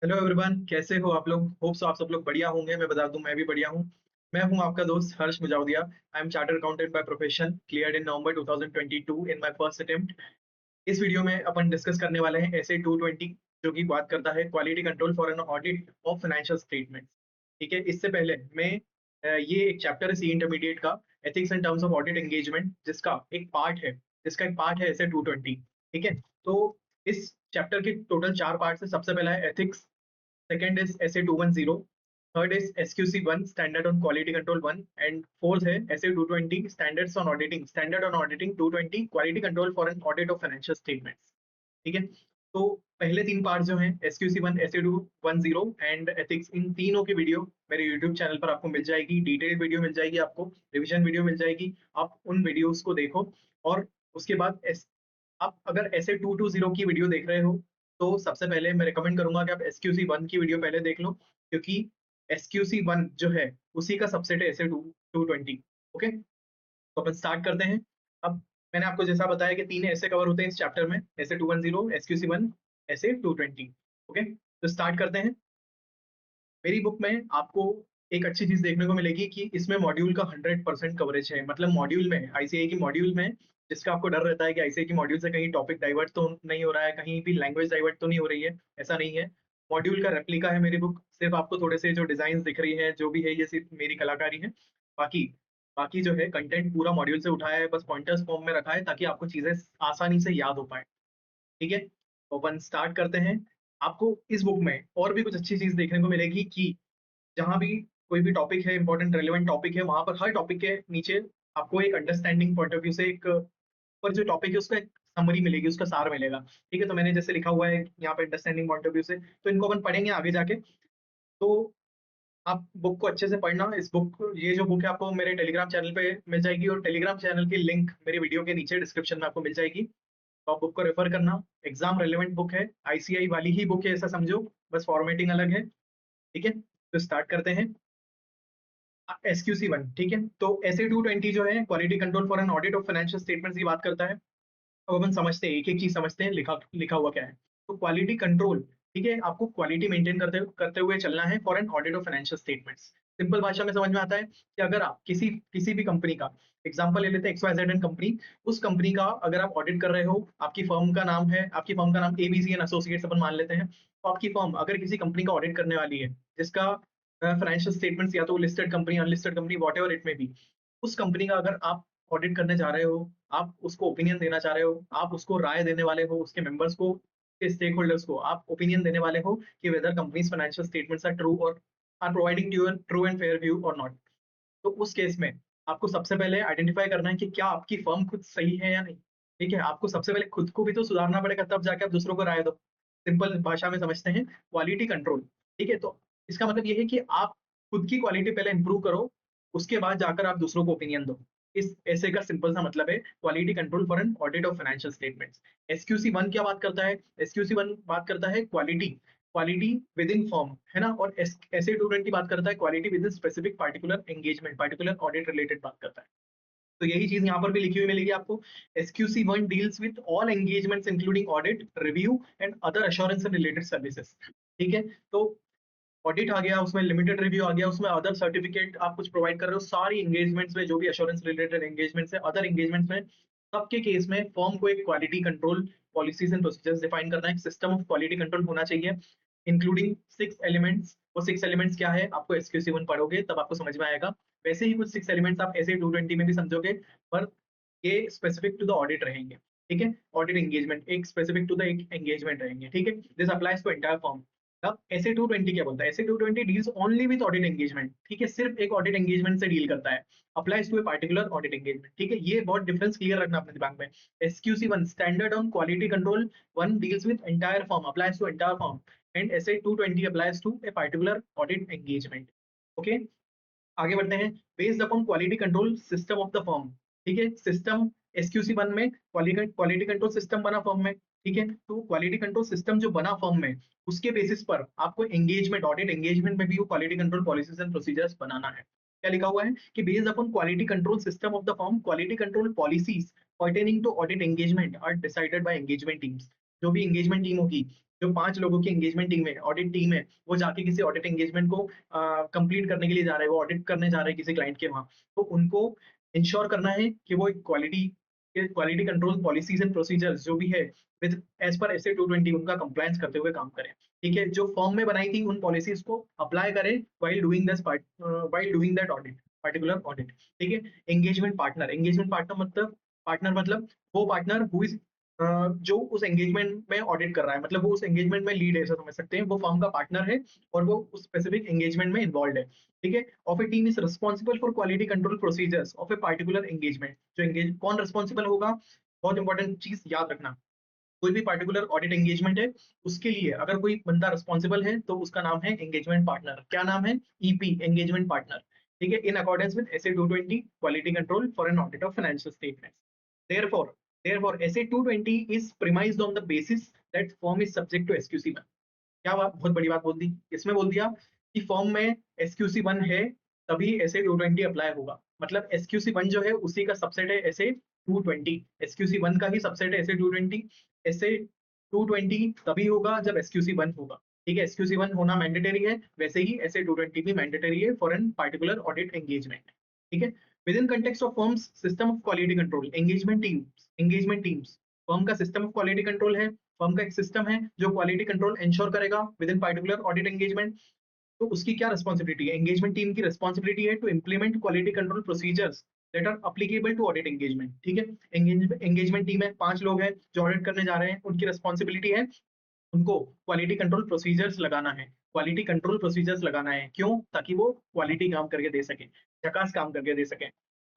Hello everyone, कैसे हो आप लोग? होप सो आप सब लोग बढ़िया होंगे। मैं बता दूं, मैं भी बढ़िया हूं। मैं हूं आपका दोस्त Harsh Mujawdiya. I am chartered accountant by profession, cleared in November 2022 in my first attempt. इस वीडियो में अपन डिस्कस करने वाले हैं एसए 220, जो कि बात करता है quality control for an audit of financial statement. ठीक है, इससे पहले मैं ये एक चैप्टर है सी इंटरमीडिएट का, ethics and terms of audit engagement, जिसका एक पार्ट है एसए 220। ठीक है, तो इस चैप्टर के टोटल 4 पार्ट्स है। सबसे पहला है ethics, second is SA 210, third is SQC 1 standard on quality control 1, and fourth है SA 220 standard on auditing 220 quality control for an audit of financial statements। ठीक है, तो पहले 3 पार्ट जो हैं SQC 1, SA 210 एंड एथिक्स, इन तीनों की वीडियो मेरे यूट्यूब चैनल पर आपको मिल जाएगी। डिटेल्ड वीडियो मिल जाएगी, आपको रिविजन वीडियो मिल जाएगी। आप उन वीडियोस को देखो। और उसके बाद आप अगर SA 220 की वीडियो देख रहे हो, तो सबसे पहले मैं रिकमेंड करूंगा कि आप SQC 1 की वीडियो पहले देख लो, क्योंकि SQC 1 जो है उसी का सबसेट है SA 220। ओके, तो अपन स्टार्ट करते हैं। अब मैंने आपको जैसा बताया कि 3 ऐसे कवर होते हैं इस चैप्टर में, SA 210, SQC 1, SA 220। ओके, तो स्टार्ट करते हैं। मेरी बुक में आपको एक अच्छी चीज देखने को मिलेगी कि इसमें मॉड्यूल का 100% कवरेज है। मतलब मॉड्यूल में, आईसीआई की मॉड्यूल में, जिसका आपको डर रहता है कि आईसीआई की मॉड्यूल से कहीं टॉपिक डाइवर्ट तो नहीं हो रहा है, कहीं भी लैंग्वेज डाइवर्ट तो नहीं हो रही है, ऐसा नहीं है। मॉड्यूल का रेप्लिका है मेरी बुक। सिर्फ आपको थोड़े से जो डिजाइन दिख रही है, जो भी है, ये सिर्फ मेरी कलाकारी है। बाकी बाकी जो है कंटेंट पूरा मॉड्यूल से उठाया है, बस पॉइंटर्स फॉर्म में रखा है ताकि आपको चीजें आसानी से याद हो पाए। ठीक है, तो अपन स्टार्ट करते हैं। आपको इस बुक में और भी कुछ अच्छी चीज देखने को मिलेगी कि जहां भी कोई भी टॉपिक है, इंपॉर्टेंट रेलेवेंट टॉपिक है, वहां पर हर टॉपिक के नीचे आपको एक अंडरस्टैंडिंग पॉइंट ऑफ व्यू से एक पर जो टॉपिक है उसका एक समरी मिलेगी, उसका सार मिलेगा। ठीक है, तो मैंने जैसे लिखा हुआ है यहाँ पे अंडरस्टैंडिंग पॉइंट ऑफ व्यू से, तो इनको अपन पढ़ेंगे आगे जाके। तो आप बुक को अच्छे से पढ़ना। इस बुक, ये जो बुक है आपको मेरे टेलीग्राम चैनल पे मिल जाएगी, और टेलीग्राम चैनल की लिंक मेरे वीडियो के नीचे डिस्क्रिप्शन में आपको मिल जाएगी। तो आप बुक को रेफर करना। एग्जाम रेलेवेंट बुक है, आईसीआई वाली ही बुक है, ऐसा समझो, बस फॉर्मेटिंग अलग है। ठीक है, तो स्टार्ट करते हैं। SQC 1, ठीक है, तो SA 220 जो है quality control for an audit of financial statements की बात करता है। अब अपन समझते हैं, एक एक चीज समझते हैं, लिखा लिखा हुआ क्या है। तो क्वालिटी कंट्रोल, ठीक है, आपको क्वालिटी मेंटेन करते करते हुए चलना है for an audit of financial statements. Simple भाषा में समझ में आता है कि अगर आप किसी किसी भी कंपनी का एग्जांपल ले लेते हैं, XYZ एंड कंपनी। उस कंपनी का अगर आप ऑडिट कर रहे हो, आपकी फर्म का नाम है, आपकी फर्म का नाम ABC एंड एसोसिएट्स अपन मान लेते हैं। तो आपकी फर्म अगर किसी कंपनी का ऑडिट करने वाली है, जिसका फाइनेंशियल स्टेटमेंट्स या तो listed company, unlisted company, what ever it में भी, उस कंपनी का अगर आप ऑडिट करने जा रहे हो, आप उसको ओपिनियन देना चाह रहे हो, आप उसको राय देने वाले हो, उसके मेंबर्स को, के स्टेक होल्डर्स को आप ओपिनियन देने वाले हो कि whether companies financial statements are true और are providing true and fair view और नॉट। तो उस केस में आपको सबसे पहले आइडेंटिफाई करना है कि क्या आपकी फर्म खुद सही है या नहीं। ठीक है, आपको सबसे पहले खुद को भी तो सुधारना पड़ेगा, तब जाके आप दूसरों को राय दो। सिंपल भाषा में समझते हैं, क्वालिटी कंट्रोल। ठीक है, तो इसका मतलब ये है कि आप खुद की क्वालिटी पहले इंप्रूव करो, उसके बाद जाकर आप दूसरों को ओपिनियन दो। इस ऐसे का सिंपल सा मतलब है quality control for an audit of financial statements. SQC 1 क्या बात करता है? SQC 1 बात करता है quality quality with in form, है ना। और SA 220 बात करता है quality with in specific particular engagement, particular audit related बात करता है। तो यही चीज यहाँ पर भी लिखी हुई मिलेगी आपको। SQC 1 deals with all engagements including audit, review and other assurance and related services. ठीक है, तो ऑडिट आ गया, उसमें लिमिटेड रिव्यू आ गया, उसमें अदर सर्टिफिकेट आप कुछ प्रोवाइड कर रहे हो, सारी एंगेजमेंट्स में जो भी अश्योरेंस रिलेटेड एंगेजमेंट्स है, अदर एंगेजमेंट्स में, सबके केस में फर्म को एक quality control policies and procedures define करना है। एक सिस्टम ऑफ क्वालिटी कंट्रोल होना चाहिए, इंक्लूडिंग 6 एलिमेंट्स। वो 6 एलिमेंट्स क्या है, आपको SQC 1 पढ़ोगे तब आपको समझ में आएगा। वैसे ही कुछ 6 एलिमेंट्स आप SA 220 में भी समझोगे, पर ये स्पेसिफिक टू द ऑडिट रहेंगे। ठीक है, ऑडिट एंगेजमेंट एक स्पेसिफिक टू द एक एंगेजमेंट रहेंगे। ठीक है, this applies to entire firm. अब SA 220 क्या बोलता है? SA 220 deals only with audit engagement. ठीक है, सिर्फ एक ऑडिट एंगेजमेंट से डील करता है। Applies to a particular audit engagement. ठीक है, ये बहुत डिफरेंस क्लियर रखना अपने दिमाग में। SQC 1 standard on quality control 1 deals with entire firm, applies to entire firm, and SA 220 applies to a particular audit engagement. Okay, आगे बढ़ते हैं। Based upon quality control system of the firm. ठीक है, system SQC 1 में quality control system बना firm में। ठीक है, तो क्वालिटी कंट्रोल सिस्टम जो बना फर्म में, उसके बेसिस पर आपको एंगेजमेंट, ऑडिट एंगेजमेंट में भी वो quality control policies and procedures बनाना है। क्या लिखा हुआ है कि based upon quality control system of the firm, quality control policies pertaining to audit engagement are decided by engagement teams. जो भी एंगेजमेंट टीम होगी, जो 5 लोगों की एंगेजमेंट टीम है, ऑडिट टीम है, वो जाके किसी ऑडिट एंगेजमेंट को कंप्लीट करने के लिए जा रहे हैं, वो ऑडिट करने जा रहे हैं किसी क्लाइंट के वहाँ। तो उनको इंश्योर करना है कि वो एक quality control policies and procedures जो भी है विद एज पर एसए 220 उनका कंप्लायंस करते हुए काम करें। ठीक है, जो फर्म में बनाई थी उन पॉलिसीज को अप्लाई करें while doing that audit, particular audit. ठीक है, एंगेजमेंट पार्टनर मतलब वो पार्टनर हु इज जो उस एंगेजमेंट में ऑडिट कर रहा है, मतलब वो उस एंगेजमेंट में लीड है, ऐसा समझ सकते हैं, वो फर्म का पार्टनर है और वो उस स्पेसिफिक एंगेजमेंट में इन्वॉल्व है। ठीक है, of A team is responsible for quality control procedures of a particular engagement. जो एंगेज कौन रिस्पॉन्सिबल होगा, बहुत इंपॉर्टेंट चीज याद रखना, कोई भी पार्टिकुलर ऑडिट एंगेजमेंट है उसके लिए अगर कोई बंदा रिस्पॉन्सिबल है तो उसका नाम है एंगेजमेंट पार्टनर। क्या नाम है? EP, engagement partner. ठीक है, in accordance with SA 220 quality control for an audit of financial statements. Therefore SA 220 is premised on the basis that firm is subject to SQC 1। क्या बात, बहुत बड़ी बात बोल दी, इसमें बोल दिया कि फॉर्म में एसक्यूसी 1 है तभी एसए 220 अप्लाई होगा। मतलब एसक्यूसी 1 जो है उसी का सबसेट है एसए 220, एसक्यूसी 1 का ही सबसेट है एसए 220। एसए 220 तभी होगा जब एसक्यूसी 1 होगा। ठीक है, एसक्यूसी 1 होना मैंडेटरी है, वैसे ही एसए 220 भी मैंडेटरी है for an particular audit engagement. ठीक है, within context of firm's system of quality control engagement teams firm का सिस्टम ऑफ क्वालिटी कंट्रोल है। फर्म का एक सिस्टम है जो क्वालिटी कंट्रोल इंश्योर करेगा within particular audit engagement. तो उसकी क्या रिस्पॉन्सिबिलिटी है? एंगेजमेंट टीम की रिस्पॉन्सिबिलिटी है to implement quality control procedures that are applicable to audit engagement. ठीक है, एंगेजमेंट टीम है, 5 लोग हैं जो ऑडिट करने जा रहे हैं, उनकी रिस्पॉन्सिबिलिटी है उनको क्वालिटी कंट्रोल प्रोसीजर्स लगाना है। क्वालिटी कंट्रोल प्रोसीजर्स लगाना है क्यों? ताकि वो क्वालिटी काम करके दे सके, झकास काम करके दे सके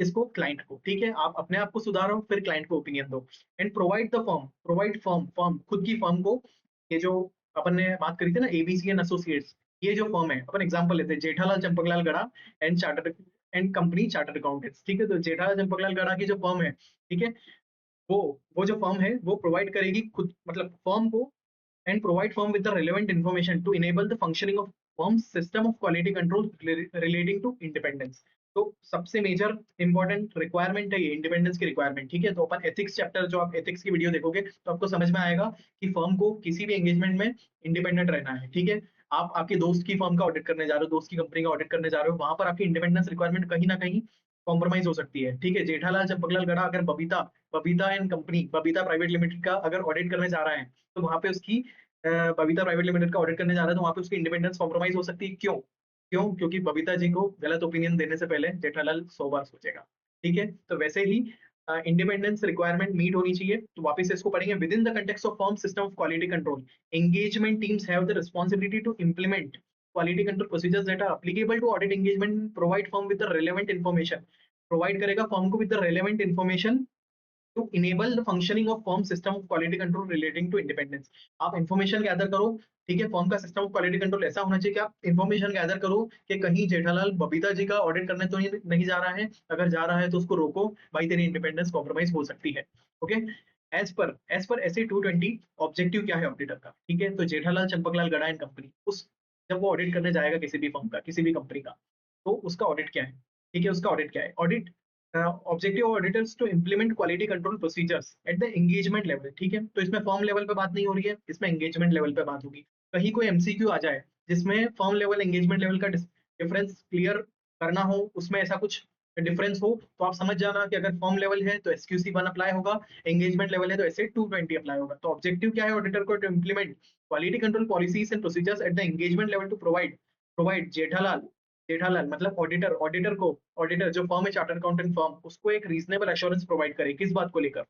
इसको, क्लाइंट को। ठीक है, आप अपने आप को सुधारो फिर क्लाइंट को ओपिनियन दो। एंड प्रोवाइड फर्म खुद की फर्म को, ये जो अपन ने बात करी थी ना एबीसी एंड एसोसिएट्स, ये जो फर्म है, अपन एग्जांपल लेते हैं जेठालाल चंपकलाल गड़ा एंड कंपनी चार्टर्ड अकाउंटेंट्स। ठीक है, तो जेठालाल चंपकलाल गड़ा की जो फर्म है, ठीक है, वो वो जो फर्म है वो प्रोवाइड करेगी खुद, मतलब फर्म को, and provide firm with the relevant information to enable the functioning of firm's system of quality control relating to independence। तो सबसे मेजर इंपॉर्टेंट रिक्वायरमेंट है ये इंडिपेंडेंस की रिक्वायरमेंट। ठीक है, तो अपन एथिक्स चैप्टर, जो आप एथिक्स की वीडियो देखोगे तो आपको समझ में आएगा कि फर्म को किसी भी एंगेजमेंट में इंडिपेंडेंट रहना है। ठीक है, आप आपके दोस्त की फर्म का ऑडिट करने जा रहे हो, दोस्त की कंपनी का ऑडिट करने जा रहे हो, वहां पर आपकी इंडिपेंडेंस रिक्वायरमेंट कहीं ना कहीं कॉम्प्रोमाइज हो सकती है। ठीक है, जेठालाल चंपकलाल गड़ा अगर Babita and company, Babita private limited का अगर ऑडिट करने जा रहा है तो वहां पे उसकी बबीता प्राइवेट लिमिटेड का ऑडिट करने जा रहा है तो वहां पे उसकी इंडिपेंडेंस कॉम्प्रोमाइज हो सकती है। क्यों? क्योंकि बबीता जी को गलत ओपिनियन देने से पहले जेठालाल 100 बार सोचेगा। ठीक है, तो वैसे ही इंडिपेंडेंस रिक्वायरमेंट मीट होनी चाहिए। तो वापस से इसको पढ़ेंगे, within the context of firm system of quality control engagement teams have the responsibility to implement quality control procedures that are applicable to audit engagement, provide firm with the relevant information, provide करेगा firm को with the relevant information to enable the functioning of firm system of quality control relating to independence. आप information gather करो। ठीक है, firm का system of quality control ऐसा होना चाहिए कि आप इन्फॉर्मेशन गैदर करो कि कहीं जेठालाल बबीता जी का ऑडिट करने तो नहीं जा रहा है, अगर जा रहा है तो उसको रोको, भाई तेरी इंडिपेंडेंस कॉम्प्रोमाइज हो सकती है। Okay, as per SA 220 objective क्या है ऑडिटर का? ठीक है, तो जेठालाल चंपकलाल गड़ा एंड कंपनी, उस जब वो ऑडिट करने जाएगा किसी भी फर्म का, किसी भी कंपनी का, तो उसका ऑडिट क्या है? ठीक है, उसका ऑडिट क्या है? Audit objective of auditors to implement quality control procedures at the engagement level. ठीक है, तो इसमें फर्म लेवल पे बात नहीं हो रही है, इसमें एंगेजमेंट लेवल पे बात होगी। कहीं कोई एमसीक्यू आ जाए जिसमें फर्म लेवल एंगेजमेंट लेवल का डिफरेंस क्लियर करना हो, उसमें ऐसा कुछ डिफरेंस हो, तो आप समझ जाना कि अगर फर्म लेवल है तो एसक्यूसी 1 अप्लाई होगा, एंगेजमेंट लेवल है तो एसए 220 अप्लाई होगा। तो ऑब्जेक्टिव क्या है ऑडिटर को? To implement quality control policies and procedures at the engagement level to provide जेठालाल मतलब ऑडिटर जो फर्म है चार्टर्ड अकाउंटेंट फर्म, उसको एक रीजनेबल एश्योरेंस प्रोवाइड करे। किस बात को लेकर?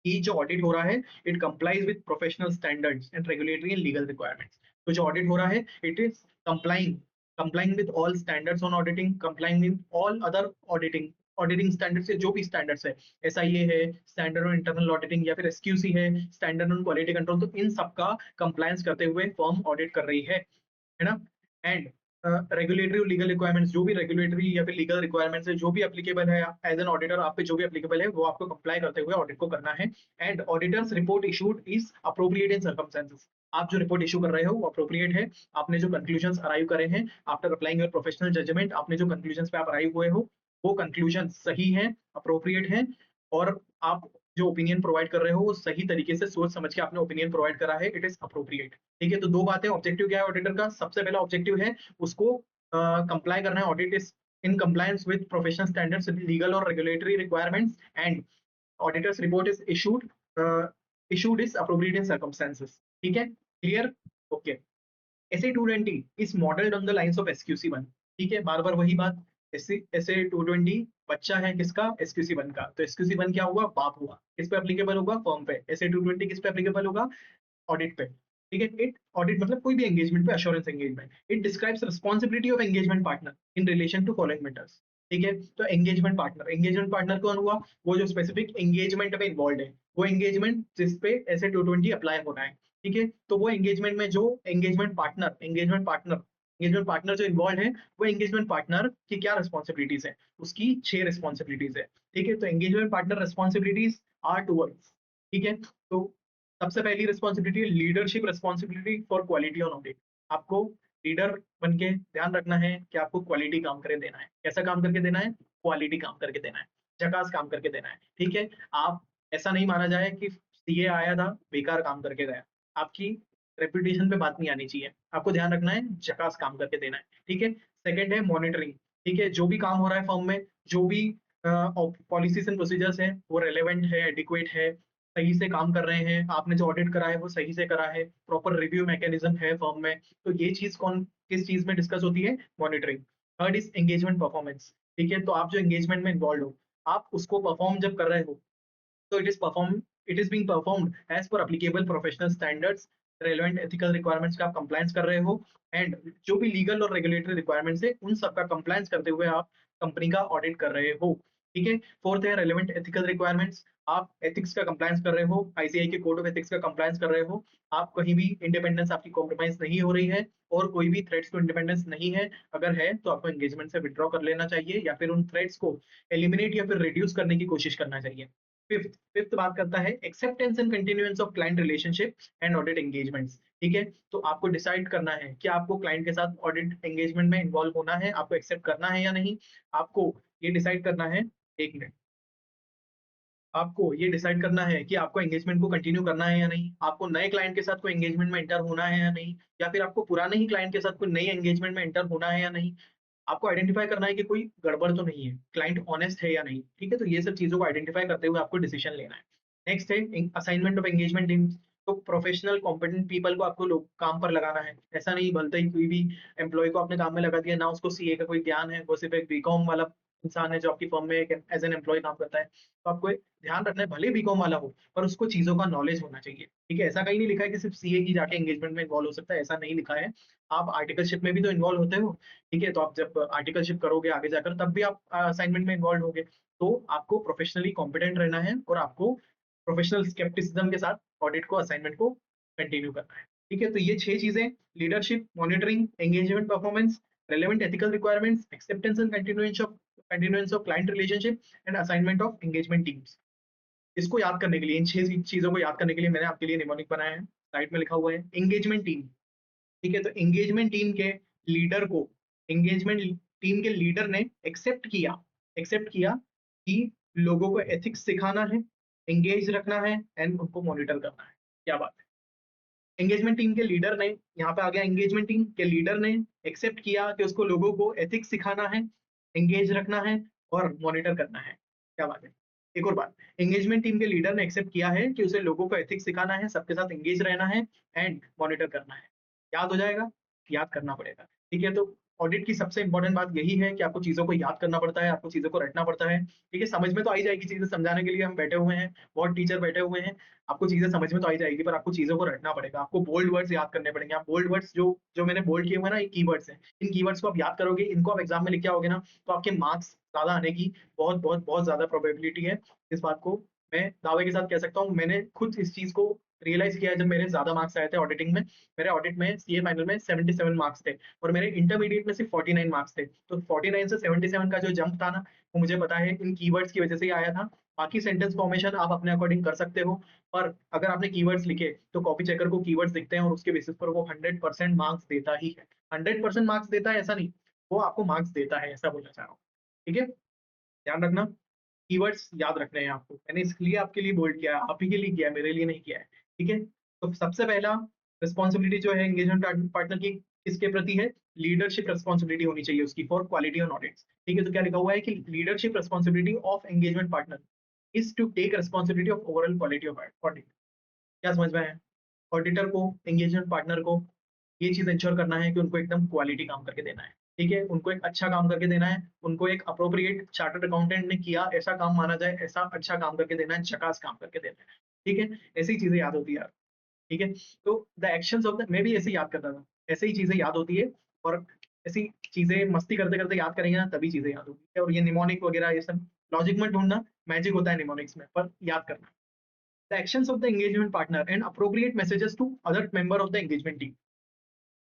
कि जो ऑडिट हो रहा है it complies with professional standards and regulatory and legal requirements. तो जो ऑडिट हो रहा है it is complying with all standards on auditing, complying with all other auditing standards से जो भी स्टैंडर्ड्स है, एसआईए है, स्टैंडर्ड ऑन इंटरनल ऑडिटिंग, या फिर एसक्यूसी है, स्टैंडर्ड ऑन क्वालिटी कंट्रोल, तो इन सबका कंप्लायंस करते हुए फर्म ऑडिट कर रही है ना। एंड रेगुलेटरी और लीगल रिक्वायरमेंट्स, जो भी रेगुलेटरी या फिर लीगल रिक्वायरमेंट्स है, जो भी एप्लीकेबल है एज एन ऑडिटर, आप पे जो भी एप्लीकेबल है वो आपको कंप्लाई करते हुए ऑडिट को करना है। And auditors report issued is appropriate in circumstances. आप जो रिपोर्ट इशू कर रहे हो वो अप्रोप्रिएट है। आपने जो कंक्लूजन अराइव करे हैं after applying your professional judgement, आपने जो कंक्लूजन पे आप अराइव हुए हो वो कंक्लूजन सही है, अप्रोप्रिएट है, और आप जो ओपिनियन प्रोवाइड कर रहे हो वो सही तरीके से सोच समझ के आपने ओपिनियन प्रोवाइड करा है, इट इज अप्रोप्रिएट। ठीक है, तो दो बातें, ऑब्जेक्टिव क्या है ऑडिटर का? सबसे पहला ऑब्जेक्टिव है उसको कंप्लाई करना है, audit is in compliance with professional standards, legal और regulatory requirements, and auditors report is issued is appropriate in circumstances। ठीक है, clear? Okay. SA 220 is modeled on the lines of SQC 1। ठीक है, बार बार वही बात, SA 220 बच्चा है किसका? SQC 1 का। तो SQC 1 क्या हुआ? बाप हुआ। किस पे एप्लीकेबल होगा? फर्म पे। SA 220 किस पे एप्लीकेबल होगा? ऑडिट पे। ठीक है, इट ऑडिट मतलब कोई भी एंगेजमेंट पे, assurance engagement, it describes responsibility of engagement partner in relation to following matters. ठीक है, तो एंगेजमेंट पार्टनर कौन हुआ? वो जो स्पेसिफिक एंगेजमेंट में इन्वॉल्व है, वो एंगेजमेंट जिस पे ऐसे 220 अप्लाई होना है। ठीक है, तो वो एंगेजमेंट में जो एंगेजमेंट पार्टनर जो इन्वॉल्व है, वो एंगेजमेंट पार्टनर की क्या रिस्पॉन्सिबिलिटीज है? उसकी 6 रिस्पॉन्सिबिलिटीज है। ठीक है, तो engagement partner responsibilities are towards. ठीक है, तो सबसे पहली रिस्पॉन्सिबिलिटी है leadership responsibility for quality on audit. आपको लीडर बन के ध्यान रखना है कि आपको क्वालिटी काम करके देना है। कैसा काम करके देना है? क्वालिटी काम करके देना है, झकास काम करके देना है। ठीक है, आप ऐसा नहीं माना जाए कि सीए आया था बेकार काम करके गया, आपकी रेपुटेशन पे बात नहीं आनी चाहिए। आपको ध्यान रखना है झकास काम करके देना है। ठीक है, सेकंड है मॉनिटरिंग। ठीक है, जो भी काम हो रहा है फर्म में, जो भी पॉलिसीज एंड प्रोसीजर्स है वो रेलेवेंट है, एडिक्वेट है, सही से काम कर रहे हैं, आपने जो ऑडिट करा है वो सही से करा है, प्रॉपर रिव्यू मैकेनिज्म है फर्म में। तो ये चीज कौन किस चीज में डिस्कस होती है? Monitoring. Third is engagement performance. ठीक है, तो आप जो एंगेजमेंट में इन्वॉल्व हो, आप उसको परफॉर्म जब कर रहे हो, तो it is being performed as per applicable professional standards, relevant ethical requirements का आप कंप्लायंस कर रहे हो, एंड जो भी लीगल और रेगुलेटरी रिक्वायरमेंट्स है उन सबका कंप्लायंस करते हुए आप कंपनी का ऑडिट कर रहे हो। ठीक है, फोर्थ है रेलेवेंट एथिकल रिक्वायरमेंट्स। आप एथिक्स का कंप्लायंस कर रहे हो, आईसीआई के कोड ऑफ एथिक्स का कंप्लायंस कर रहे हो, आप कहीं भी इंडिपेंडेंस आपकी कॉम्प्रोमाइज नहीं हो रही है, और कोई भी थ्रेट्स टू इंडिपेंडेंस नहीं है। अगर है तो आपको एंगेजमेंट से विड्रॉ कर लेना चाहिए, या फिर उन थ्रेट्स को एलिमिनेट या फिर रिड्यूस करने की कोशिश करना चाहिए। फिफ्थ बात करता है acceptance and continuance of client relationship and audit engagements. ठीक है, तो आपको डिसाइड करना है कि आपको क्लाइंट के साथ ऑडिट एंगेजमेंट में इन्वॉल्व होना है, आपको एक्सेप्ट करना है या नहीं। आपको ये डिसाइड करना है, एक मिनट, आपको ये डिसाइड करना है कि आपको एंगेजमेंट को कंटिन्यू करना है या नहीं, आपको नए क्लाइंट के साथ कोई एंगेजमेंट में एंटर होना है या नहीं, या फिर आपको पुराने ही क्लाइंट के साथ कोई नई एंगेजमेंट में एंटर होना है या नहीं। आपको आइडेंटिफाई करना है कि कोई गड़बड़ तो नहीं है, क्लाइंट ऑनेस्ट है या नहीं। ठीक है, तो ये सब चीजों को आइडेंटिफाई करते हुए आपको डिसीजन लेना है। नेक्स्ट है असाइनमेंट ऑफ एंगेजमेंट टीम्स। तो प्रोफेशनल कॉम्पिटेंट पीपल को आपको लोग काम पर लगाना है। ऐसा नहीं भलते ही कोई भी एम्प्लॉय को आपने काम में लगा दिया, ना उसको सीए का कोई ज्ञान है, वो सिर्फ एक बीकॉम वाला इंसान है जो आपकी फर्म में एज एन एम्प्लॉय काम करता है। तो आपको ध्यान रखना है, भले बीकॉम वाला हो पर उसको चीजों का नॉलेज होना चाहिए। ठीक है, ऐसा कहीं नहीं लिखा है कि सिर्फ सीए ही जाके एंगेजमेंट में इन्वॉल्व हो सकता है, ऐसा नहीं लिखा है। आप आर्टिकलशिप में भी तो इन्वॉल्व होते हो। ठीक है, तो आप जब आर्टिकलशिप करोगे आगे जाकर, तब भी आप असाइनमेंट में इन्वॉल्व होगे। तो आपको प्रोफेशनली कॉम्पिटेंट रहना है, और आपको प्रोफेशनल स्केप्टिसिज्म के साथ ऑडिट को, असाइनमेंट को कंटिन्यू करना है। ठीक है, तो ये 6 चीजें, leadership, monitoring, engagement performance, relevant ethical requirements, acceptance and continuance of client relationship, and assignment of engagement teams. इसको याद करने के लिए, इन 6 चीजों को याद करने के लिए मैंने आपके लिए निमोनिक बनाया है। साइड में लिखा हुआ है एंगेजमेंट टीम। ठीक है, तो एंगेजमेंट टीम के लीडर को, एंगेजमेंट टीम के लीडर ने एक्सेप्ट किया कि लोगों को एथिक्स सिखाना है, एंगेज रखना है, एंड उनको मॉनिटर करना है। क्या बात है? एंगेजमेंट टीम के लीडर ने, यहाँ पे आ गया, एंगेजमेंट टीम के लीडर ने एक्सेप्ट किया कि उसको लोगों को एथिक्स सिखाना है, एंगेज रखना है, और मॉनिटर करना है। क्या बात है? एक और बात, एंगेजमेंट टीम के लीडर ने एक्सेप्ट किया है कि उसे लोगों को एथिक्स सिखाना है, सबके साथ एंगेज रहना है, एंड मॉनिटर करना है। याद हो जाएगा? याद करना पड़ेगा। ठीक है, तो ऑडिट की सबसे इंपॉर्टेंट बात यही है कि आपको चीजों को याद करना पड़ता है, आपको चीजों को रटना पड़ता है। ठीक है, समझ में तो आई जाएगी चीजें, समझाने के लिए हम बैठे हुए हैं, बहुत टीचर बैठे हुए हैं, आपको चीजें समझ में तो आई जाएगी, पर आपको चीजों को रटना पड़ेगा। आपको बोल्ड वर्ड्स याद करने पड़ेंगे। आप बोल्ड वर्ड्स जो जो मैंने बोल्ड किए हुए हैं ना, ये कीवर्ड्स हैं। इन कीवर्ड्स को आप याद करोगे, इनको आप एग्जाम में लिख के आओगे ना, तो आपके मार्क्स ज्यादा आने की बहुत बहुत बहुत ज्यादा प्रोबेबिलिटी है। इस बात को मैं दावे के साथ कह सकता हूँ, मैंने खुद इस चीज को रियलाइज किया है जब मेरे ज्यादा मार्क्स आए थे ऑडिटिंग में। मेरे ऑडिट में सीए फाइनल में 77 मार्क्स थे, और मेरे इंटरमीडिएट में सिर्फ 49 मार्क्स थे। तो 49 से 77 का जो जंप था ना, वो मुझे पता है इन कीवर्ड्स की वजह से ही आया था। बाकी सेंटेंस फॉर्मेशन आप अपने अकॉर्डिंग कर सकते हो, पर अगर आपने कीवर्ड्स लिखे तो कॉपी चेकर को कीवर्ड्स दिखते हैं, और उसके बेसिस पर वो 100% मार्क्स देता ही है। 100% मार्क्स देता है ऐसा नहीं, वो आपको मार्क्स देता है, ऐसा बोलना चाह रहा हूँ। ठीक है, ध्यान रखना। कीवर्ड्स याद रखने हैं आपको। मैंने इसलिए आपके लिए बोल्ड किया है, आप ही के लिए किया है, मेरे लिए नहीं किया है। ठीक है? तो सबसे पहला रिस्पॉन्सिबिलिटी जो है एंगेजमेंट पार्टनर की किसके प्रति है? लीडरशिप रिस्पॉन्सिबिलिटी होनी चाहिए उसकी फॉर क्वालिटी ऑन ऑडिट्स। ठीक है? तो क्या लिखा हुआ है कि leadership responsibility of engagement partner is to take responsibility of overall quality of audit. क्या समझ में आया? ऑडिटर को, एंगेजमेंट पार्टनर को ये चीज इंश्योर करना है कि उनको एकदम क्वालिटी काम करके देना है। ठीक है? उनको एक अच्छा काम करके देना है, उनको एक अप्रोप्रिएट चार्टर्ड अकाउंटेंट ने किया ऐसा काम माना जाए, ऐसा अच्छा काम करके देना है, झकास काम करके देना है। ठीक है? ऐसी चीजें याद होती है यार। ठीक है? तो द एक्शंस ऑफ द, मैं भी ऐसे ही याद करता था, ऐसे ही चीजें याद होती है। और ऐसी चीजें मस्ती करते करते याद करेंगे ना, तभी चीजें याद होती है। और ये निमोनिक वगैरह ये सब लॉजिक में ढूंढना मैजिक होता है निमोनिक्स में, पर याद करना। The actions of the engagement partner and appropriate messages to other member of the engagement team.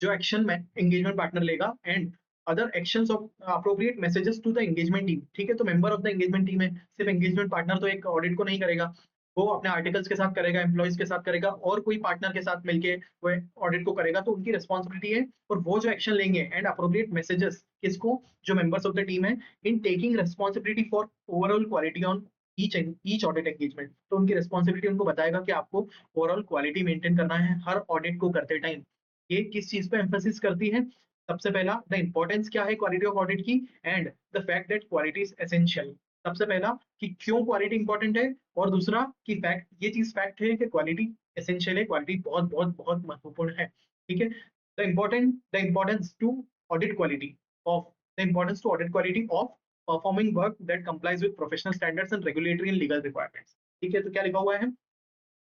जो एक्शन में एंगेजमेंट पार्टनर लेगा and other actions of appropriate messages to the engagement team. ठीक है? तो member of the engagement team है, सिर्फ engagement partner तो एक ऑडिट को नहीं करेगा, वो अपने आर्टिकल्स के साथ करेगा, एम्प्लॉइज के साथ करेगा, और कोई पार्टनर के साथ मिलके वो ऑडिट को करेगा। तो उनकी रिस्पॉन्सिबिलिटी है, और वो जो एक्शन लेंगे एंड अप्रोप्रिएट मैसेजेस किसको? जो मेंबर्स ऑफ द टीम है, in taking responsibility for overall quality on each audit engagement. तो उनकी रिस्पॉन्सिबिलिटी उनको बताएगा कि आपको ओवरऑल क्वालिटी मेंटेन करना है हर ऑडिट को करते टाइम। ये किस चीज पे एम्फेसिस करती है? सबसे पहला, द इंपॉर्टेंस क्या है क्वालिटी ऑफ ऑडिट की, and the fact that quality is essential. सबसे पहला कि क्यों क्वालिटी इंपॉर्टेंट है, और दूसरा कि फैक्ट, ये चीज फैक्ट है कि क्वालिटी एसेंशियल है, क्वालिटी बहुत बहुत बहुत महत्वपूर्ण है। ठीक है? The importance to audit quality of the importance to audit quality of performing work that complies with professional standards and regulatory and legal requirements. ठीक है? तो क्या लिखा हुआ है?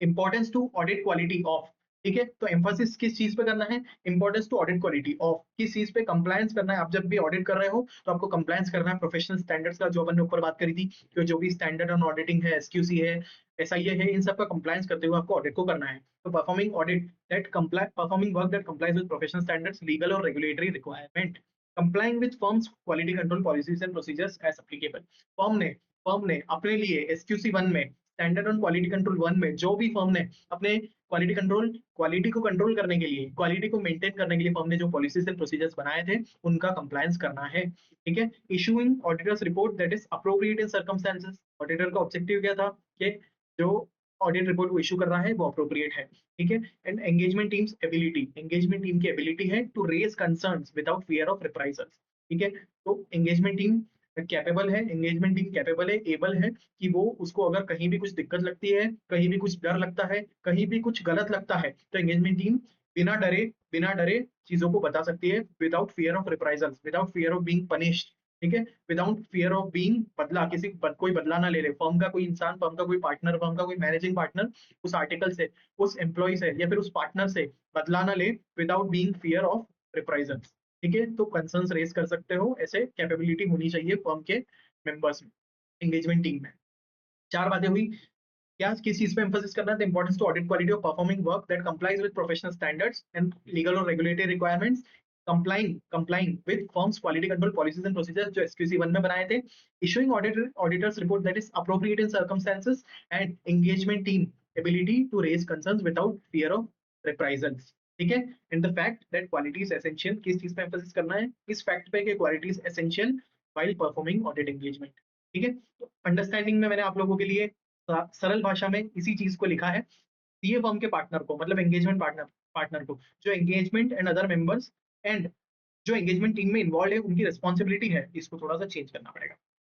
Importance to audit quality of. ठीक है? तो एम्फोसिस किस चीज पे करना है? Importance to audit quality of, किस चीज पे? कंप्लायंस करना है। आप जब भी ऑडिट कर रहे हो तो आपको कंप्लायंस करना है प्रोफेशनल स्टैंडर्ड्स का, जो अपन ने ऊपर बात करी थी कि जो भी स्टैंडर्ड ऑन ऑडिटिंग है, एसक्यूसी है, एसआईए है, इन सब का कंप्लायंस करते हुए आपको ऑडिट को करना है। तो performing work that complies with professional standards, legal और regulatory requirement, complying with firms quality control policies and procedures as applicable. Firm ने अपने लिए एसक्यूसी 1 में, स्टैंडर्ड ऑन क्वालिटी कंट्रोल 1 में, जो भी फर्म ने अपने क्वालिटी को कंट्रोल करने के लिए, क्वालिटी को मेंटेन करने के लिए फर्म ने जो पॉलिसीज एंड प्रोसीजर्स बनाए थे, उनका कंप्लायंस करना है। ठीक है? Issuing auditors report that is appropriate in circumstances. Auditor का ऑब्जेक्टिव क्या था? कि जो ऑडिट रिपोर्ट वो इशू कर रहा है वो अप्रोप्रिएट है। ठीक है? एंड एंगेजमेंट टीम की एबिलिटी है to raise concerns without fear of reprisals. ठीक है? तो एंगेजमेंट टीम कैपेबल है, एबल है कि वो, उसको अगर कहीं भी कुछ दिक्कत लगती है, कहीं भी कुछ डर लगता है, कहीं भी कुछ गलत लगता है, तो एंगेजमेंट टीम बिना डरे चीजों को बता सकती है, without fear of reprisals, without fear of being punished. ठीक है? विदाउट फियर ऑफ बीइंग बदला, कोई बदला ना ले ले, फर्म का कोई इंसान, फर्म का कोई पार्टनर, फर्म का कोई मैनेजिंग पार्टनर उस आर्टिकल से, उस एम्प्लॉय से, या फिर उस पार्टनर से बदला ना ले, without being fear of reprisals. ठीक है? तो कंसर्न्स रेज कर सकते हो, ऐसे कैपेबिलिटी होनी चाहिए फर्म के मेंबर्स में, एंगेजमेंट टीम में। चार बातें हुई। क्या किस चीज पे एम्फोसिस करना है? The importance to audit quality of performing work that complies with professional standards and legal और regulatory requirements, complying with firms quality control policies and procedures, जो एसक्यूसी 1 में बनाए थे। Issuing auditors report that is appropriate in circumstances, and engagement team ability to raise concerns without fear of reprisals. ठीक है? And the fact that quality is essential, किस चीज पे emphasis करना है? इस फैक्ट पे कि quality is essential while performing audit engagement. ठीक है? तो अंडरस्टैंडिंग में मैंने आप लोगों के लिए सरल भाषा में इसी चीज को लिखा है। सीए फर्म के पार्टनर को, मतलब एंगेजमेंट पार्टनर को, जो engagement and other members and जो एंगेजमेंट टीम में इन्वॉल्व है, उनकी रिस्पॉन्सिबिलिटी है, इसको थोड़ा सा चेंज करना पड़ेगा।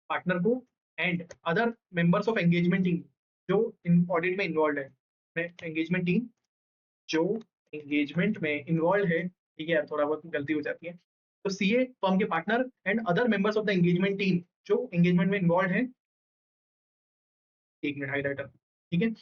पार्टनर को and other members of engagement team जो इन ऑडिट में इन्वॉल्व है, एंगेजमेंट टीम जो एंगेजमेंट में इन्वॉल्व है। ठीक है यार, थोड़ा बहुत गलती हो जाती है। तो सीए फर्म के partner and other members of the engagement team जो एंगेजमेंट में इन्वॉल्व है, 1 मिनट हाईलाइटर। ठीक है?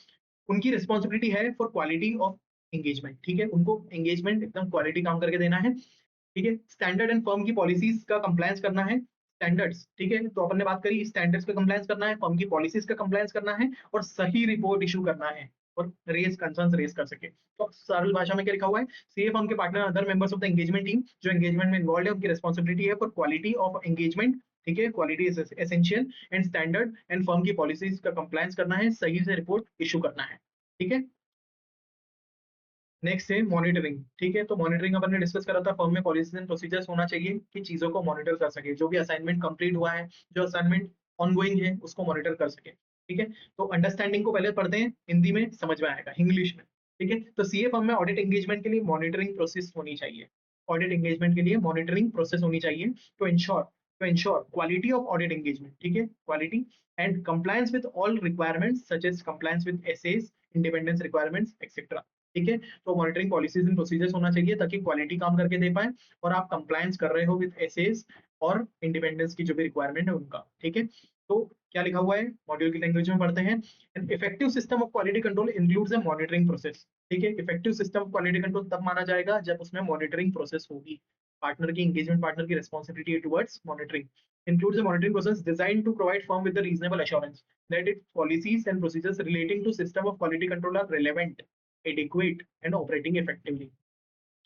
उनकी रिस्पॉन्सिबिलिटी है फॉर क्वालिटी ऑफ एंगेजमेंट। ठीक है? उनको एंगेजमेंट एकदम क्वालिटी काम करके देना है। ठीक है? स्टैंडर्ड एंड फर्म की पॉलिसीज का कंप्लायंस करना है। स्टैंडर्ड्स, ठीक है, तो अपन ने बात करी स्टैंडर्ड्स का कंप्लायंस करना है, फर्म की पॉलिसीज का कंप्लायंस करना है, और सही रिपोर्ट इशू करना है, और रेज कंसर्न्स रेज कर सके। तो सरल भाषा में क्या लिखा हुआ है? सीए फर्म के partner other members of the engagement team जो एंगेजमेंट में इन्वॉल्व है, उनकी रिस्पॉन्सिबिलिटी है फॉर क्वालिटी ऑफ एंगेजमेंट। ठीक है? Quality is essential and standard and firm की पॉलिसीज का कंप्लायंस करना है, सही से रिपोर्ट इशू करना है। ठीक है? नेक्स्ट है मॉनिटरिंग। ठीक है? तो मॉनिटरिंग अपन ने डिस्कस करा था, फर्म में पॉलिसीज एंड प्रोसीजर्स होना चाहिए कि चीजों को मॉनिटर कर सके, जो भी असाइनमेंट कंप्लीट हुआ है, जो असाइनमेंट ऑनगोइंग है उसको मॉनिटर कर सके। ठीक है, तो अंडरस्टैंडिंग को पहले पढ़ते हैं, हिंदी में समझ में आएगा, इंग्लिश में। ठीक है, तो सीए फर्म में ऑडिट एंगेजमेंट के लिए मॉनिटरिंग प्रोसेस होनी चाहिए। ऑडिट एंगेजमेंट के लिए मॉनिटरिंग प्रोसेस होनी चाहिए to ensure quality of audit engagement, ठीक है, quality and compliance with all requirements such as compliance with essays, independence requirements, etc. ठीक है, तो मॉनिटरिंग पॉलिसीज एंड प्रोसीजर्स होना चाहिए ताकि क्वालिटी काम करके दे पाए और आप कंप्लायंस कर रहे हो विद एसेज और इंडिपेंडेंस की जो भी रिक्वायरमेंट है उनका। ठीक है, तो क्या लिखा हुआ है, मॉड्यूल की लैंग्वेज में पढ़ते हैं। An effective system of quality control includes a monitoring process. ठीक है, effective system of quality control तब माना जाएगा जब उसमें मॉनिटरिंग प्रोसेस होगी। पार्टनर की एंगेजमेंट, पार्टनर की responsibility towards monitoring includes a monitoring process designed to provide firm with the reasonable assurance that its policies and procedures relating to system of quality control are relevant, adequate and operating effectively.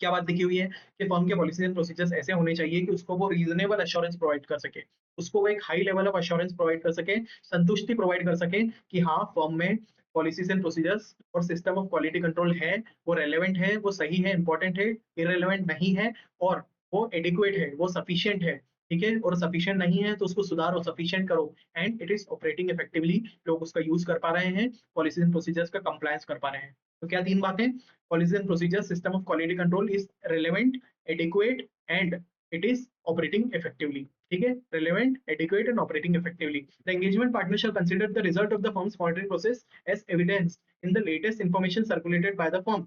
क्या बात लिखी हुई है कि firm के policies and procedures ऐसे होने चाहिए कि उसको वो रीजनेबल एश्योरेंस प्रोवाइड कर सके, उसको वो एक high level of assurance provide कर सके, संतुष्टि प्रोवाइड कर सके कि हाँ फर्म में पॉलिसीज एंड प्रोसीजर्स और सिस्टम ऑफ क्वालिटी कंट्रोल है, वो रेलेवेंट है, वो सही है, इंपॉर्टेंट है, इरेलेवेंट नहीं है और वो एडिक्वेट है, वो सफिशियंट है। ठीक है, और सफिशियंट नहीं है तो उसको सुधारो, सफिशियंट करो and it is operating effectively, लोग उसका यूज कर पा रहे हैं, पॉलिसीज एंड प्रोसीजर्स का कंप्लायंस कर पा रहे हैं। तो क्या तीन बातें, policies and procedures system of quality control is relevant, adequate and it is operating effectively. ठीक है, relevant, adequate and operating effectively. The engagement partner shall consider the result of the firm's monitoring process as evidence in the latest information circulated by the firm,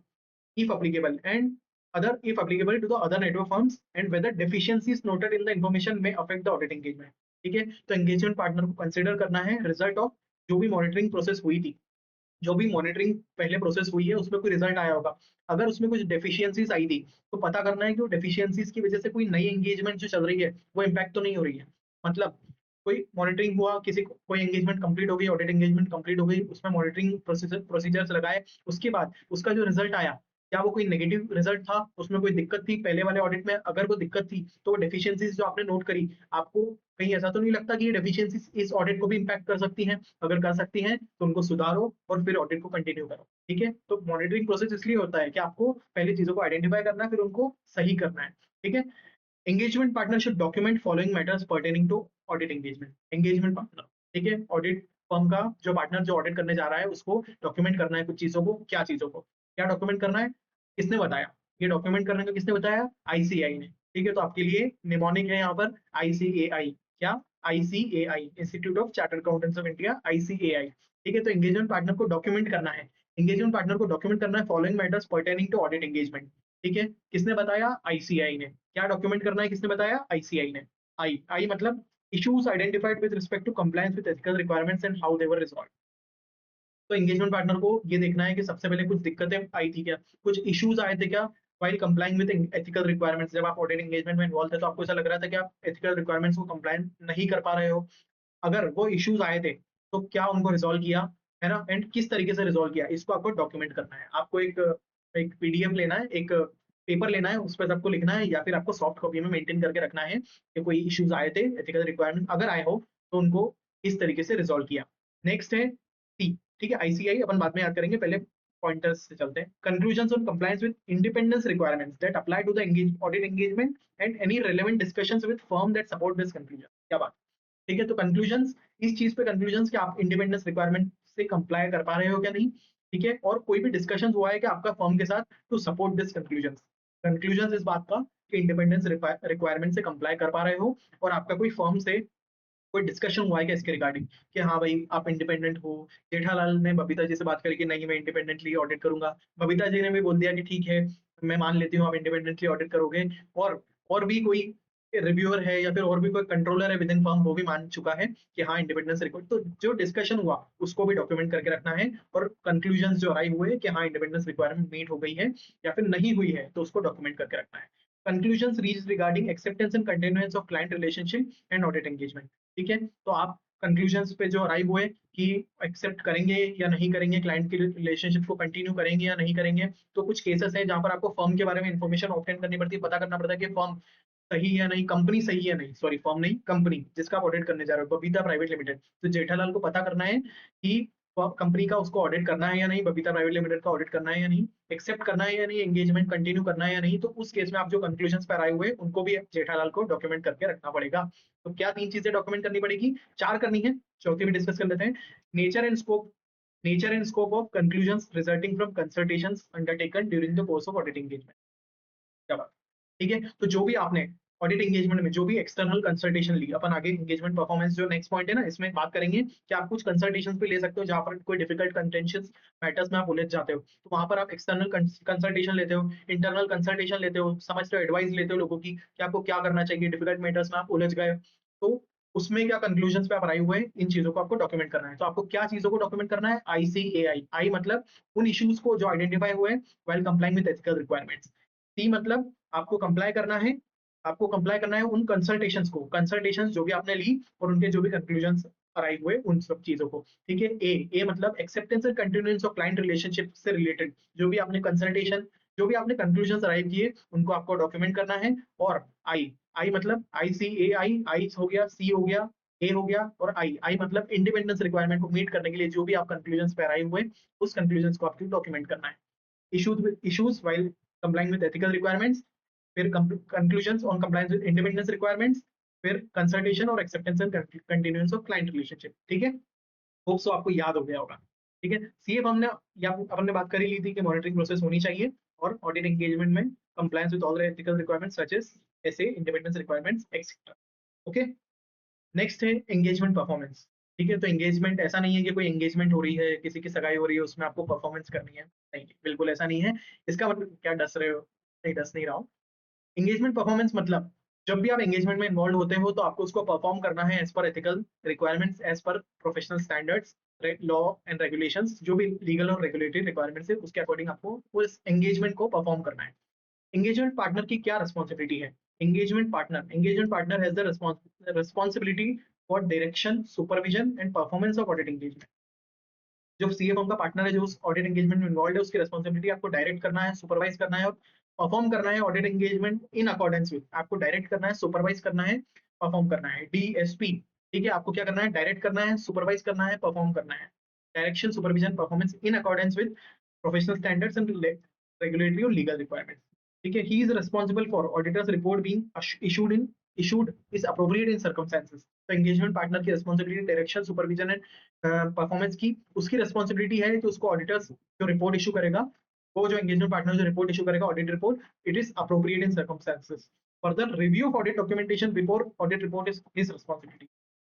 if applicable, and other if applicable to the other network firms, and whether deficiencies noted in the information may affect the audit engagement. ठीक है, तो engagement partner को consider करना है result of जो भी monitoring process हुई थी, जो भी मॉनिटरिंग पहले प्रोसेस हुई है उसमें कोई रिजल्ट आया होगा, अगर उसमें कुछ डेफिशिएंसीज आई थी तो पता करना है कि वो डेफिशिएंसीज की वजह से कोई नई एंगेजमेंट जो चल रही है वो इम्पैक्ट तो नहीं हो रही है। मतलब कोई मॉनिटरिंग हुआ, किसी को कोई एंगेजमेंट कंप्लीट हो गई, ऑडिट एंगेजमेंट कंप्लीट हो गई, उसमें मॉनिटरिंग प्रोसीजर्स लगाए, उसके बाद उसका जो रिजल्ट आया क्या वो कोई नेगेटिव रिजल्ट था, उसमें कोई दिक्कत थी पहले वाले ऑडिट में, अगर वो दिक्कत थी तो डेफिशिएंसीज जो आपने नोट करी, आपको कहीं ऐसा तो नहीं लगता कि ये डेफिशिएंसीज इस ऑडिट को भी इम्पैक्ट कर सकती हैं? अगर कर सकती हैं तो उनको सुधारो और फिर ऑडिट को कंटिन्यू करो। ठीक है, तो मॉनिटरिंग प्रोसेस इसलिए होता है कि आपको पहले चीजों को आइडेंटिफाई करना है फिर उनको सही करना है। ठीक है, engagement partner should document following matters pertaining to audit engagement. Engagement partner, ठीक है, ऑडिट फर्म का जो पार्टनर जो ऑडिट करने जा रहा है उसको डॉक्यूमेंट करना है कुछ चीजों को, क्या चीजों को, क्या डॉक्यूमेंट करना है, किसने बताया, ये डॉक्यूमेंट करने का किसने बताया, आईसीएआई ने। ठीक है, तो आपके लिए निमोनिक है यहाँ पर आईसीएआई, क्या, ICAI, institute of chartered accountants of India, ICAI. ठीक है, तो एंगेजमेंट पार्टनर को डॉक्यूमेंट करना है, एंगेजमेंट पार्टनर को डॉक्यूमेंट करना है following matters pertaining to audit engagement. ठीक है, किसने बताया, आईसीआई ने। क्या डॉक्यूमेंट करना है, किसने बताया, आईसीआई ने। आई मतलब issues identified with respect to compliance with ethical requirements and how they were resolved. तो एंगेजमेंट पार्टनर को ये देखना है कि सबसे पहले कुछ दिक्कतें आई थी क्या, कुछ इश्यूज आए थे क्या while complying with ethical requirements. जब आप ऑडिट एंगेजमेंट में इन्वॉल्व थे तो आपको ऐसा लग रहा था कि आप एथिकल रिक्वायरमेंट्स को कंप्लाइन नहीं कर पा रहे हो, अगर वो इश्यूज आए थे तो क्या उनको रिजॉल्व किया, है ना, एंड किस तरीके से रिजॉल्व किया, इसको आपको डॉक्यूमेंट करना है। आपको एक एक पीडीएफ लेना है, एक पेपर लेना है, उस पर सबको लिखना है या फिर आपको सॉफ्ट कॉपी में मेंटेन करके रखना है कि कोई इश्यूज आए थे, एथिकल रिक्वायरमेंट अगर आए हो तो उनको इस तरीके से रिजॉल्व किया। नेक्स्ट है टी, ठीक है, आईसीआई अपन बाद में याद करेंगे, पहले पॉइंटर्स से चलते हैं। Conclusions on compliance with independence requirements that apply to the audit engagement and any relevant discussions with firm that support this conclusion. क्या बात, ठीक है, तो कंक्लूजन्स, इस चीज पे कंक्लूजन्स कि आप इंडिपेंडेंस रिक्वायरमेंट से कंप्लाई कर पा रहे हो क्या नहीं। ठीक है, और कोई भी डिस्कशन हुआ है कि आपका फर्म के साथ to support this conclusions. Conclusions इस बात का कि इंडिपेंडेंस रिक्वायरमेंट से कंप्लाई कर पा रहे हो और आपका कोई फर्म से कोई डिस्कशन हुआ है क्या इसके रिगार्डिंग कि हाँ भाई आप इंडिपेंडेंट हो। जेठालाल ने बबीता जी से बात करी कि नहीं मैं इंडिपेंडेंटली ऑडिट करूंगा, बबीता जी ने भी बोल दिया कि ठीक है मैं मान लेती हूँ आप इंडिपेंडेंटली ऑडिट करोगे, और भी कोई रिव्यूअर है या फिर और भी कोई कंट्रोलर है विद इन फर्म वो भी मान चुका है कि हाँ इंडिपेंडेंस रिकॉर्ड, तो जो डिस्कशन हुआ उसको भी डॉक्यूमेंट करके रखना है और कंक्लूजन जो अराइव हुए कि हाँ इंडिपेंडेंस रिक्वायरमेंट मीट हो गई है या फिर नहीं हुई है तो उसको डॉक्यूमेंट करके रखना है। Conclusion reach regarding acceptance and continuance of client relationship and audit engagement. ठीक है, तो आप कंक्लूजन्स पे जो अराइव हुए कि एक्सेप्ट करेंगे या नहीं करेंगे, क्लाइंट की रिलेशनशिप को कंटिन्यू करेंगे या नहीं करेंगे। तो कुछ केसेस हैं जहां पर आपको फर्म के बारे में इंफॉर्मेशन ऑब्टेन करनी पड़ती है, पता करना पड़ता है कि फर्म सही है नहीं, कंपनी सही है नहीं, सॉरी फर्म नहीं कंपनी जिसका आप ऑडिट करने जा रहे हो, बबीता प्राइवेट लिमिटेड, तो जेठालाल को पता करना है कि कंपनी का उसको ऑडिट करना है या नहीं, बबीता प्राइवेट लिमिटेड का ऑडिट करना है या नहीं, एक्सेप्ट करना है या नहीं, एंगेजमेंट कंटिन्यू करना है या नहीं, तो उस केस में आप जो कंक्लूजन पर आए हुए उनको भी जेठालाल को डॉक्यूमेंट करके रखना पड़ेगा। तो क्या 3 चीजें डॉक्यूमेंट करनी पड़ेगी, 4 करनी है, चौथी भी डिस्कस कर लेते हैं। Nature and scope of conclusions resulting from consultations undertaken during the course of audit engagement. क्या बात, ठीक है। तो जो भी आपने ऑडिट एंगेजमेंट में जो भी एक्सटर्नल कंसल्टेशन ली, अपन आगे एंगेजमेंट परफॉर्मेंस जो नेक्स्ट पॉइंट है ना, इसमें बात करेंगे कि आप कुछ कंसल्टेशन पे ले सकते हो जहां पर कोई डिफिकल्ट कंटेंशियस मैटर्स में आप उलझ जाते हो, तो वहां पर आप एक्सटर्नल कंसल्टेशन लेते हो, इंटरनल कंसल्टेशन लेते हो, समझते हो, एडवाइस लेते हो लोगों की कि आपको क्या करना चाहिए, डिफिकल्ट मैटर्स में आप उलझ गए, तो उसमें क्या कंक्लूजन पे आप आए हुए हैं, इन चीजों को आपको डॉक्यूमेंट करना है। तो आपको क्या चीजों को डॉक्यूमेंट करना है, ICAI, आई मतलब उन इश्यूज को जो आइडेंटिफाई हुए हैं while complying with ethical requirements, C मतलब आपको कंप्लाई करना है, आपको कंप्लाई करना है उन कंसल्टेशंस को, कंसल्टेशंस जो भी आपने ली और उनके जो भी कंक्लूजंस अराइव हुए उन सब चीजों को, ठीक है। ए मतलब acceptance and continuance of client relationship से रिलेटेड जो भी आपने कंसल्टेशन, जो भी आपने कंक्लूजंस अराइव किए उनको आपको डॉक्यूमेंट करना है। और आई मतलब ICAI, आई हो गया, सी हो गया, ए हो गया, और आई मतलब इंडिपेंडेंस रिक्वायरमेंट को मीट करने के लिए जो भी आप कंक्लूजंस पे अराइव हुए उस कंक्लूजंस को आपको डॉक्यूमेंट करना है। Issues while complying with ethical requirements, फिर conclusions on compliance with independence requirements, फिर कंसल्टेशन और acceptance and continuance of client relationship, ठीक है। होप सो आपको याद हो गया होगा, ठीक है। सीएफ हमने या अपन ने बात कर ही ली थी कि मॉनिटरिंग प्रोसेस होनी चाहिए और ऑडिट एंगेजमेंट में compliance with all ethical requirements such as ऐसे independence requirements etcetera, okay. Next है एंगेजमेंट परफॉर्मेंस, ठीक है। तो एंगेजमेंट ऐसा नहीं है कि कोई एंगेजमेंट हो रही है, किसी की सगाई हो रही है, उसमें आपको परफॉर्मेंस करनी है, नहीं, बिल्कुल ऐसा नहीं है। इसका मतलब क्या डस रहे हो, नहीं डस नहीं रहा हूँ। एंगेजमेंट परफॉर्मेंस मतलब जब भी आप एंगेजमेंट में इन्वॉल्व होते हो तो आपको उसको परफॉर्म करना है as per ethical requirements, as per professional standards, law and regulations, जो भी लीगल और रेगुलेटरी रिक्वायरमेंट्स है उसके अकॉर्डिंग आपको उस एंगेजमेंट को परफॉर्म करना है। एंगेजमेंट पार्टनर की क्या रिस्पॉन्सिबिलिटी है, engagement partner has the responsibility for direction, supervision and performance of audit engagement. जो सीएफएम का पार्टनर है जो उस ऑडिट एंगेजमेंट में इन्वॉल्व है उसकी रिस्पॉन्सिबिलिटी आपको डायरेक्ट करना है, सुपरवाइज करना है और परफॉर्म करना है audit engagement in accordance with, आपको डायरेक्ट करना है, सुपरवाइज करना है, परफॉर्म करना है, DSP, ठीक है। आपको क्या करना है, डायरेक्ट करना है, सुपरवाइज करना है, परफॉर्म करना है, direction, supervision, performance in accordance with professional standards and regulatory और लीगल रिक्वायरमेंट्स, ठीक है। He is responsible four auditors report being issued is appropriate in circumstances। तो एंगेजमेंट पार्टनर की responsibility direction, supervision and performance की, उसकी responsibility है कि उसको ऑडिटर्स जो रिपोर्ट इशू करेगा, वो जो एंगेजमेंट पार्टनर जो रिपोर्ट इशू करेगा audit report, it is appropriate in circumstances. Further review of audit documentation before audit report is his responsibility.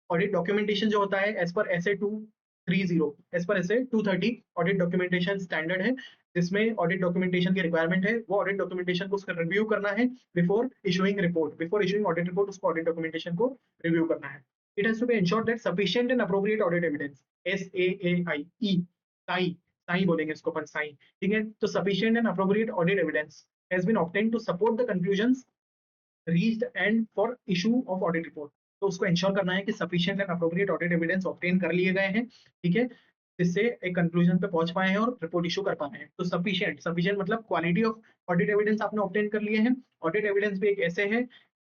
Audit documentation जो होता है as per SA 230, as per SA 230 audit documentation standard है, जिसमें audit documentation की requirement है, वो audit documentation को उसका रिव्यू करना है before issuing report, before issuing audit report उसको ऑडिट डॉक्यूमेंटेशन को रिव्यू करना है। It has to be ensured that sufficient and appropriate audit evidence, SAAI, साई, साई बोलेंगे इसको अपन, साई, ठीक है। तो sufficient and appropriate audit evidence has been obtained to support the conclusions reached and for issue of audit report. तो उसको इंश्योर करना है कि sufficient and appropriate audit evidence obtain कर लिए गए हैं, ठीक है, जिससे एक कंक्लूजन पे पहुंच पाए हैं और रिपोर्ट इशू कर पाए हैं। तो सफिशिएंट मतलब क्वालिटी ऑफ ऑडिट एविडेंस आपने ऑब्टेन कर लिए हैं। ऑडिट एविडेंस भी एक ऐसे है,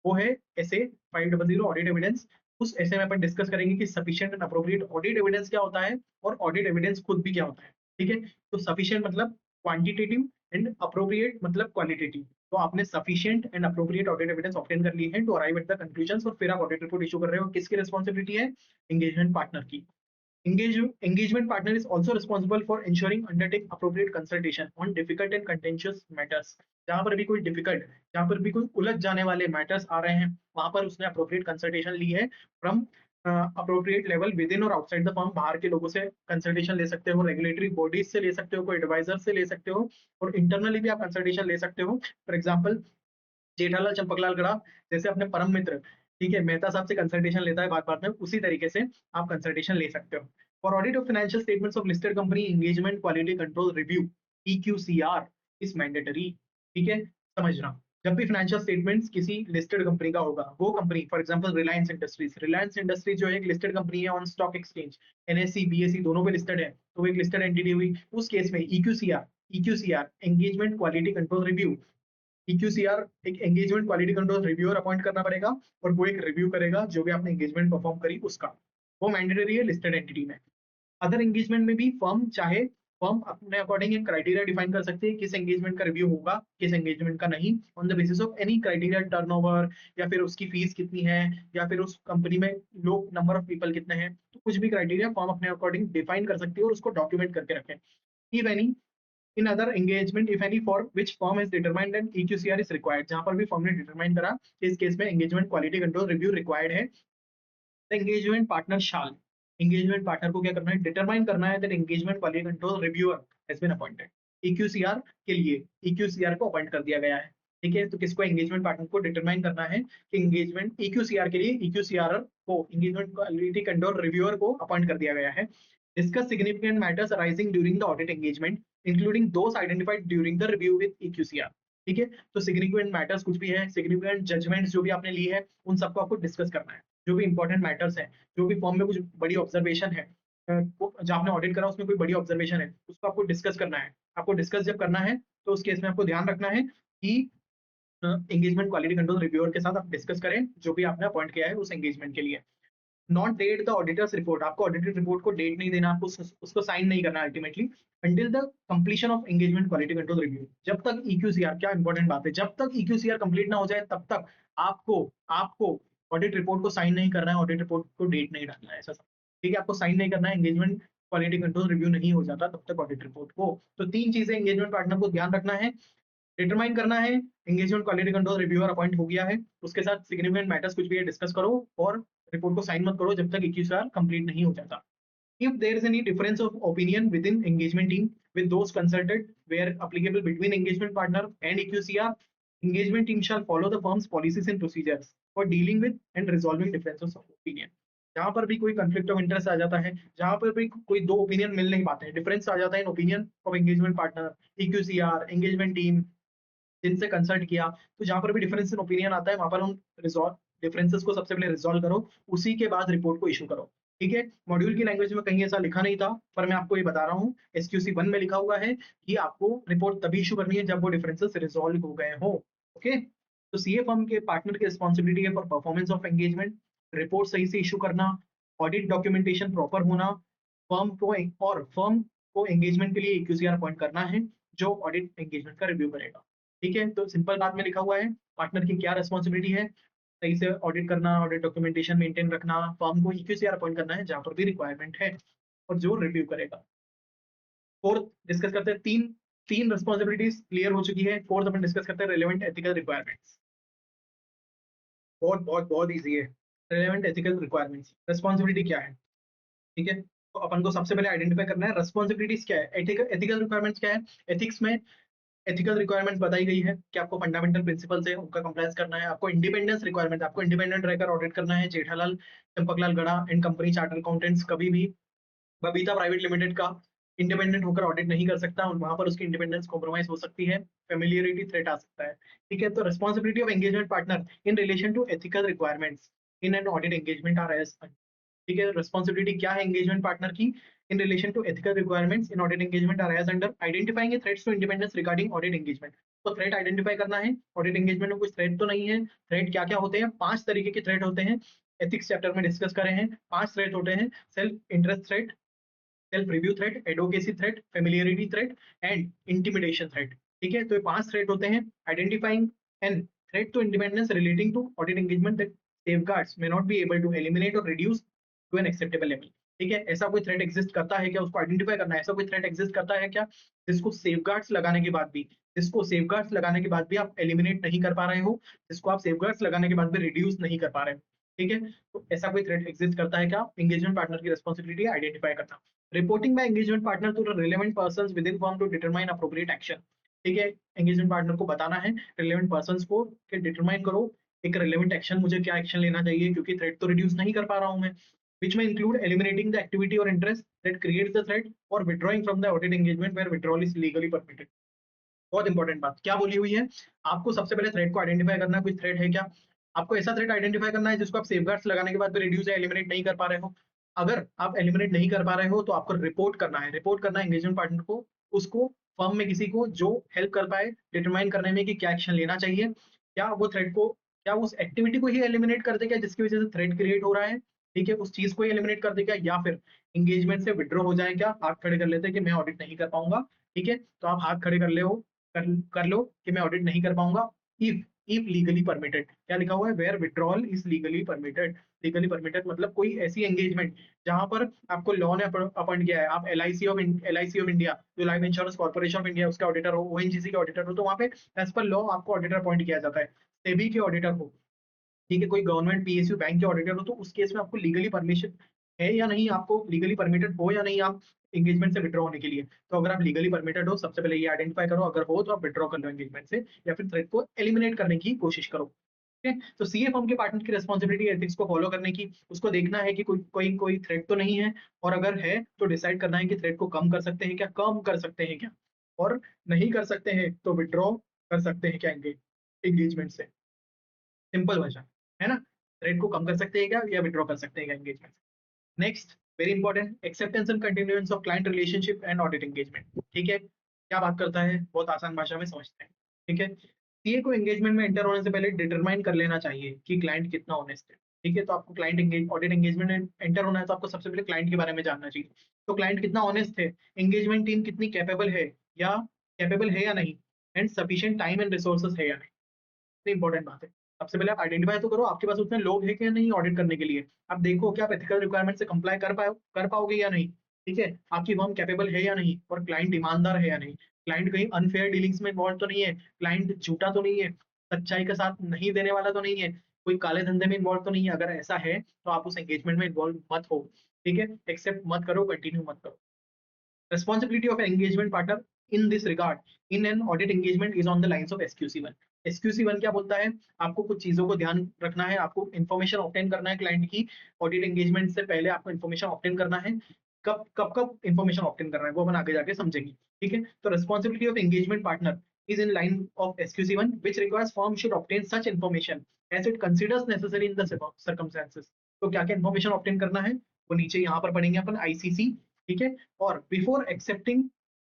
वो है SA 500 ऑडिट एविडेंस। उस ऐसे में अपन डिस्कस करेंगे कि sufficient and appropriate audit evidence क्या होता है और ऑडिट एविडेंस खुद भी क्या होता है, ठीक है। तो सफिशिएंट मतलब क्वांटिटेटिव एंड अप्रोप्रिएट मतलब क्वालिटेटिव। तो आपने sufficient and appropriate audit evidence obtain कर ली है to arrive at the conclusions, और फिर आप ऑडिट रिपोर्ट इशू कर रहे हो, किसकी रिस्पॉन्सिबिलिटी है, एंगेजमेंट पार्टनर की। Engagement partner is also responsible for ensuring undertake appropriate consultation on difficult and contentious matters। जहां पर भी कोई डिफिकल्ट, जहां पर भी कोई उलझ जाने वाले मैटर्स आ रहे हैं, वहां पर उसने अप्रोप्रिएट कंसल्टेशन ली है from appropriate level with in और आउटसाइड द फर्म। बाहर के लोगों से कंसल्टेशन ले सकते हो, रेगुलेटरी बॉडीज से ले सकते हो, कोई एडवाइजर से ले सकते हो, और इंटरनली भी आप कंसल्टेशन ले सकते हो। फॉर एग्जाम्पल जेठालाल चंपकलाल गड़ा जैसे अपने परम मित्र, ठीक है, मेहता साहब से कंसल्टेशन लेता है बात बात में, उसी तरीके से आप कंसल्टेशन ले सकते हो। For audit of financial statements of listed company engagement quality control review, EQCR is mandatory, ठीक है। समझना, जब भी फाइनेंशियल स्टेटमेंट्स किसी लिस्टेड कंपनी का होगा, वो company for example Reliance industries जो एक लिस्टेड कंपनी है on stock exchange, NSE BSE दोनों पे लिस्टेड है, तो वो एक लिस्टेड एंटिटी हुई। उस केस में EQCR engagement quality control review, EQCR एक engagement quality control reviewer appoint करना पड़ेगा, और वो एक रिव्यू करेगा जो भी आपने एंगेजमेंट परफॉर्म करी उसका, वो मैंडेटरी है लिस्टेड एंटिटी में। अदर एंगेजमेंट में भी फर्म अपने अकॉर्डिंग एक क्राइटेरिया डिफाइन कर सकती है किस एंगेजमेंट का रिव्यू होगा, किस एंगेजमेंट का नहीं, on the basis of any criteria, turnover, या फिर उसकी फीस कितनी है, या फिर उस कंपनी में लोग नंबर ऑफ पीपल कितने हैं, तो कुछ भी क्राइटेरिया फर्म अपने अकॉर्डिंग डिफाइन कर सकती है और उसको डॉक्यूमेंट करके रखें। If any in other engagement, if any, for which firm has determined and EQCR is required, जहां पर भी फर्म ने डिटरमाइन करा कि इस केस में engagement quality control review required है, engagement partner shall, engagement partner को क्या करना है, डिटरमाइन करना है that engagement quality control reviewer has been appointed. EQCR के लिए EQCR को अपॉइंट कर दिया गया है। ठीक है, तो किसको, एंगेजमेंट पार्टनर को डिटरमाइन करना है कि एंगेजमेंट EQCR के लिए EQCR को, एंगेजमेंट क्वालिटी कंट्रोल रिव्यूअर को अपॉइंट कर दिया गया है। Discuss significant matters arising during the audit engagement including those identified during the review with EQCR। ठीक है, तो सिग्निफिकेंट मैटर्स कुछ भी है, सिग्निफिकेंट जजमेंट्स जो भी आपने ली है, उन सबको आपको डिस्कस करना है। जो भी इंपॉर्टेंट मैटर्स है, जो भी फॉर्म में कुछ बड़ी ऑब्जर्वेशन है, जो आपने ऑडिट करा उसमें कोई बड़ी ऑब्जर्वेशन है, उसको आपको डिस्कस करना है। आपको डिस्कस जब करना है तो उस केस में आपको ध्यान रखना है कि एंगेजमेंट क्वालिटी कंट्रोल रिव्यूअर के साथ आप डिस्कस करें जो भी आपने अपॉइंट किया है उस एंगेजमेंट के लिए। Not date the auditor's report, आपको ऑडिटेड रिपोर्ट को डेट नहीं देना, आपको उसको साइन नहीं करना ultimately until the completion of engagement quality control review. जब तक EQCR, क्या इंपॉर्टेंट बात है, जब तक EQCR कंप्लीट ना हो जाए तब तक आपको आपको ऑडिट रिपोर्ट को साइन नहीं करना है, ऑडिट रिपोर्ट को डेट नहीं डालना है, ऐसा सब। ठीक है, आपको साइन नहीं करना है, एंगेजमेंट क्वालिटी कंट्रोल रिव्यू नहीं हो जाता तब तक ऑडिट रिपोर्ट को। तो तीन चीजें एंगेजमेंट पार्टनर को ध्यान रखना है, डिटरमाइन करना है engagement quality control reviewer appoint हो गया है, उसके साथ सिग्निफिकेंट मैटर्स कुछ भी है डिस्कस करो, और रिपोर्ट को साइन मत करो जब तक EQCR कंप्लीट नहीं हो जाता। If there is any difference of opinion within engagement team with those consulted where applicable between engagement partner and EQCR, engagement team shall follow the firm's policies and procedures for dealing with and resolving differences of opinion। जहां पर भी कोई conflict of interest आ जाता है, जहां पर भी कोई दो ओपिनियन मिल नहीं पाते हैं, डिफरेंस आ जाता है in opinion of engagement partner, EQCR, engagement team, जिनसे कंसल्ट किया, तो जहां पर भी डिफरेंस इन ओपिनियन आता है वहां पर हम रिजॉल्व डिफरेंसेस को सबसे पहले रिजॉल्व करो, उसी के बाद रिपोर्ट को इशू करो। ठीक है, मॉड्यूल की लैंग्वेज में कहीं ऐसा लिखा नहीं था, पर मैं आपको ये बता रहा हूँ SQC 1 में लिखा हुआ है कि आपको रिपोर्ट तभी इशू करनी है जब वो डिफरेंसेस रिजॉल्व हो गए हो। ओके, तो CA फर्म के पार्टनर की रिस्पॉन्सिबिलिटी है for performance of engagement, report सही से इशू करना, ऑडिट डॉक्यूमेंटेशन प्रॉपर होना, फर्म को एंगेजमेंट के लिए EQCR अपॉइंट करना है जो ऑडिट एंगेजमेंट का रिव्यू करेगा। ठीक है, तो सिंपल बात में लिखा हुआ है पार्टनर की क्या रिस्पॉन्सिबिलिटी है, सही से ऑडिट करना, ऑडिट डॉक्यूमेंटेशन मेंटेन रखना, फर्म को EQCR अपॉइंट करना है जहां पर भी रिक्वायरमेंट है, और जो रिव्यू करेगा। फोर्थ डिस्कस करते हैं, तीन तीन रिस्पॉन्सिबिलिटीज क्लियर हो चुकी है, फोर्थ अपन डिस्कस करते हैं रिलेवेंट एथिकल रिक्वायरमेंट्स। बहुत बहुत बहुत ईजी है। रिलेवेंट एथिकल रिक्वायरमेंट्स, रिस्पॉन्सिबिलिटी क्या है। ठीक है, तो अपन को सबसे पहले आइडेंटिफाई करना है रिस्पॉन्सिबिलिटीज क्या है, एथिकल रिक्वायरमेंट्स क्या है। एथिक्स में एथिकल रिक्वायरमेंट्स बताई गई है कि आपको फंडामेंटल प्रिंसिपल्स है उनका कंप्लायंस करना है, आपको इंडिपेंडेंस रिक्वायरमेंट, आपको इंडिपेंडेंट रहकर ऑडिट करना है। जेठालाल चंपकलाल गड़ा एंड कंपनी चार्टर अकाउंटेंट्स कभी भी बबीता प्राइवेट लिमिटेड का इंडिपेंडेंट होकर ऑडिट नहीं कर सकता, और वहां पर उसकी इंडिपेंडेंस कॉम्प्रोमाइज हो सकती है, फेमिलियरिटी थ्रेट आ सकता है। ठीक है, तो responsibility of engagement partner in relation to ethical requirements in an audit engagement are as. ठीक है, रिस्पॉन्सिबिलिटी क्या है एंगेजमेंट पार्टनर की in relation to ethical requirements in audit engagement are as under identifying threats to independence regarding audit engagement. तो threat identify करना है, audit engagement में कुछ थ्रेट तो नहीं है। थ्रेट क्या क्या होते हैं, 5 तरीके के थ्रेट होते हैं, एथिक्स चैप्टर में डिस्कस करे हैं। 5 थ्रेट होते हैं, self interest threat, self review threat, advocacy threat, familiarity threat and intimidation threat. ठीक है, तो ये 5 थ्रेट होते हैं। Identifying an threat to independence relating to audit engagement that safeguards may not be able to eliminate or reduce to an acceptable level। ठीक है, ऐसा कोई थ्रेट एग्जिस्ट करता है क्या, उसको आइडेंटिफाई करना है। ऐसा कोई थ्रेट एग्जिस्ट करता है क्या जिसको सेफगार्ड्स लगाने के बाद भी, जिसको सेफगार्ड्स लगाने के बाद भी आप एलिमिनेट नहीं कर पा रहे हो, जिसको आप सेफगार्ड्स लगाने के बाद भी रिड्यूस नहीं कर पा रहे हो। ठीक है, तो ऐसा कोई थ्रेट एग्जिस्ट करता है क्या, एंगेजमेंट पार्टनर की रिस्पॉन्सिबिलिटी आइडेंटिफाई करना। Reporting by engagement partner to the relevant persons within firm to determine appropriate action. ठीक है, एंगेजमेंट पार्टनर को बताना है रिलेवेंट पर्संस को कि डिटरमाइन करो एक रिलेवेंट एक्शन, मुझे क्या एक्शन लेना चाहिए क्योंकि थ्रेट तो रिड्यूस नहीं कर पा रहा हूं मैं, which may include eliminating the activity or interest that creates the threat or withdrawing from the audit engagement where withdrawal is legally permitted। बहुत इंपॉर्टेंट बात क्या बोली हुई है, आपको सबसे पहले थ्रेट को आइडेंटिफाई करना है, कोई थ्रेट है क्या। आपको ऐसा थ्रेट आइडेंटिफाई करना है जिसको आप सेफगार्ड्स लगाने के बाद भी रिड्यूस या एलिमिनेट नहीं कर पा रहे हो। अगर आप एलिमिनेट नहीं कर पा रहे हो तो आपको रिपोर्ट करना है, रिपोर्ट करना है एंगेजमेंट पार्टनर को, उसको फर्म में किसी को जो हेल्प कर पाए डिटरमाइन करने में कि क्या एक्शन लेना चाहिए, क्या वो थ्रेट को, क्या उस एक्टिविटी को ही एलिमिनेट कर दे क्या जिसकी वजह से थ्रेट क्रिएट हो रहा है, ठीक है, उस चीज को एलिमिनेट कर देगा, या फिर एंगेजमेंट से विड्रॉ हो जाए, क्या हाथ खड़े कर लेते हैं कि मैं ऑडिट नहीं कर पाऊंगा। ठीक है, तो आप हाथ खड़े कर ले हो, कर लो कि मैं ऑडिट नहीं कर पाऊंगा। इफ इफ लीगली परमिटेड, क्या लिखा हुआ है, where withdrawal is legally permitted. Legally permitted मतलब कोई ऐसी एंगेजमेंट जहां पर आपको लॉ ने अपॉइंट किया है, आप L I C of India, जो Life Insurance Corporation of India, उसके ऑडिटर हो, ओएनजीसी के ऑडिटर हो, तो वहां पे एज पर लॉ आपको ऑडिटर अपॉइंट किया जाता है। सेबी के ऑडिटर हो, ठीक है, कोई गवर्नमेंट पीएसयू बैंक के ऑडिटर हो, तो उस केस में आपको लीगली परमिशन है या नहीं, आपको लीगली परमिटेड हो या नहीं आप एंगेजमेंट से विड्रॉ होने के लिए। तो अगर आप लीगली परमिटेड हो, सबसे पहले ये आइडेंटिफाई करो, अगर हो तो आप विड्रॉ कर लो एंगेजमेंट से, या फिर थ्रेट को एलिमिनेट करने की कोशिश करो। ठीक है, तो सीए फर्म के पार्टनर की रिस्पॉन्सिबिलिटी एथिक्स को फॉलो करने की, उसको देखना है कि कोई कोई कोई थ्रेट तो नहीं है, और अगर है तो डिसाइड करना है कि थ्रेट को कम कर सकते हैं क्या, कम कर सकते हैं क्या, और नहीं कर सकते हैं तो विड्रॉ कर सकते हैं क्या एंगेजमेंट से। सिंपल भाषा है ना, रेट को कम कर सकते हैं क्या, या विड्रॉ कर सकते हैं क्या engagement. Next, very important, acceptance and continuance of client relationship and audit engagement. ठीक है, क्या बात करता है, बहुत आसान भाषा में समझते हैं। ठीक है, सीए को एंगेजमेंट में एंटर होने से पहले डिटरमाइन कर लेना चाहिए कि क्लाइंट कितना ऑनेस्ट है। ठीक है, तो आपको क्लाइंट एंगेज ऑडिट एंगेजमेंट में एंटर होना है, तो आपको सबसे पहले क्लाइंट के बारे में जानना चाहिए। तो क्लाइंट कितना ऑनेस्ट है, एंगेजमेंट टीम कितनी कैपेबल है या नहीं, and sufficient time and resources है या नहीं। इंपॉर्टेंट बात है। सबसे पहले आप आइडेंटिफाई तो करो आपके पास उतने लोग हैं कि नहीं ऑडिट करने के लिए। आप देखो कि आप एथिकल रिक्वायरमेंट से कंप्लाई कर पाओगे या नहीं। ठीक है, आपकी फर्म कैपेबल है या नहीं, और क्लाइंट ईमानदार है या नहीं, क्लाइंट कहीं अनफेयर डीलिंग्स में इन्वॉल्व तो नहीं है, क्लाइंट झूठा तो नहीं है, सच्चाई का साथ नहीं देने वाला तो नहीं है, कोई काले धंधे में इन्वॉल्व तो नहीं है। अगर ऐसा है तो आप उस एंगेजमेंट में इन्वॉल्व मत हो। ठीक है, एक्सेप्ट मत करो, कंटिन्यू मत करो। Responsibility of an engagement partner in this regard in an audit engagement is on the lines of SQC1। SQC1 क्या बोलता है, आपको कुछ चीजों को ध्यान रखना है, आपको इन्फॉर्मेशन ऑब्टेन करना है क्लाइंट की, ऑडिट एंगेजमेंट से पहले आपको इन्फॉर्मेशन ऑब्टेन करना है। कब कब कब इन्फॉर्मेशन ऑब्टेन करना है वो अपन आगे जाके समझेंगे। ठीक है, तो responsibility of engagement partner is in line of SQC1, which requires firm should obtain such information as it considers necessary in the circumstances। तो क्या क्या इन्फॉर्मेशन ऑब्टेन करना है वो नीचे यहाँ पर पढ़ेंगे अपन, आईसीसी। ठीक है, और बिफोर एक्सेप्टिंग,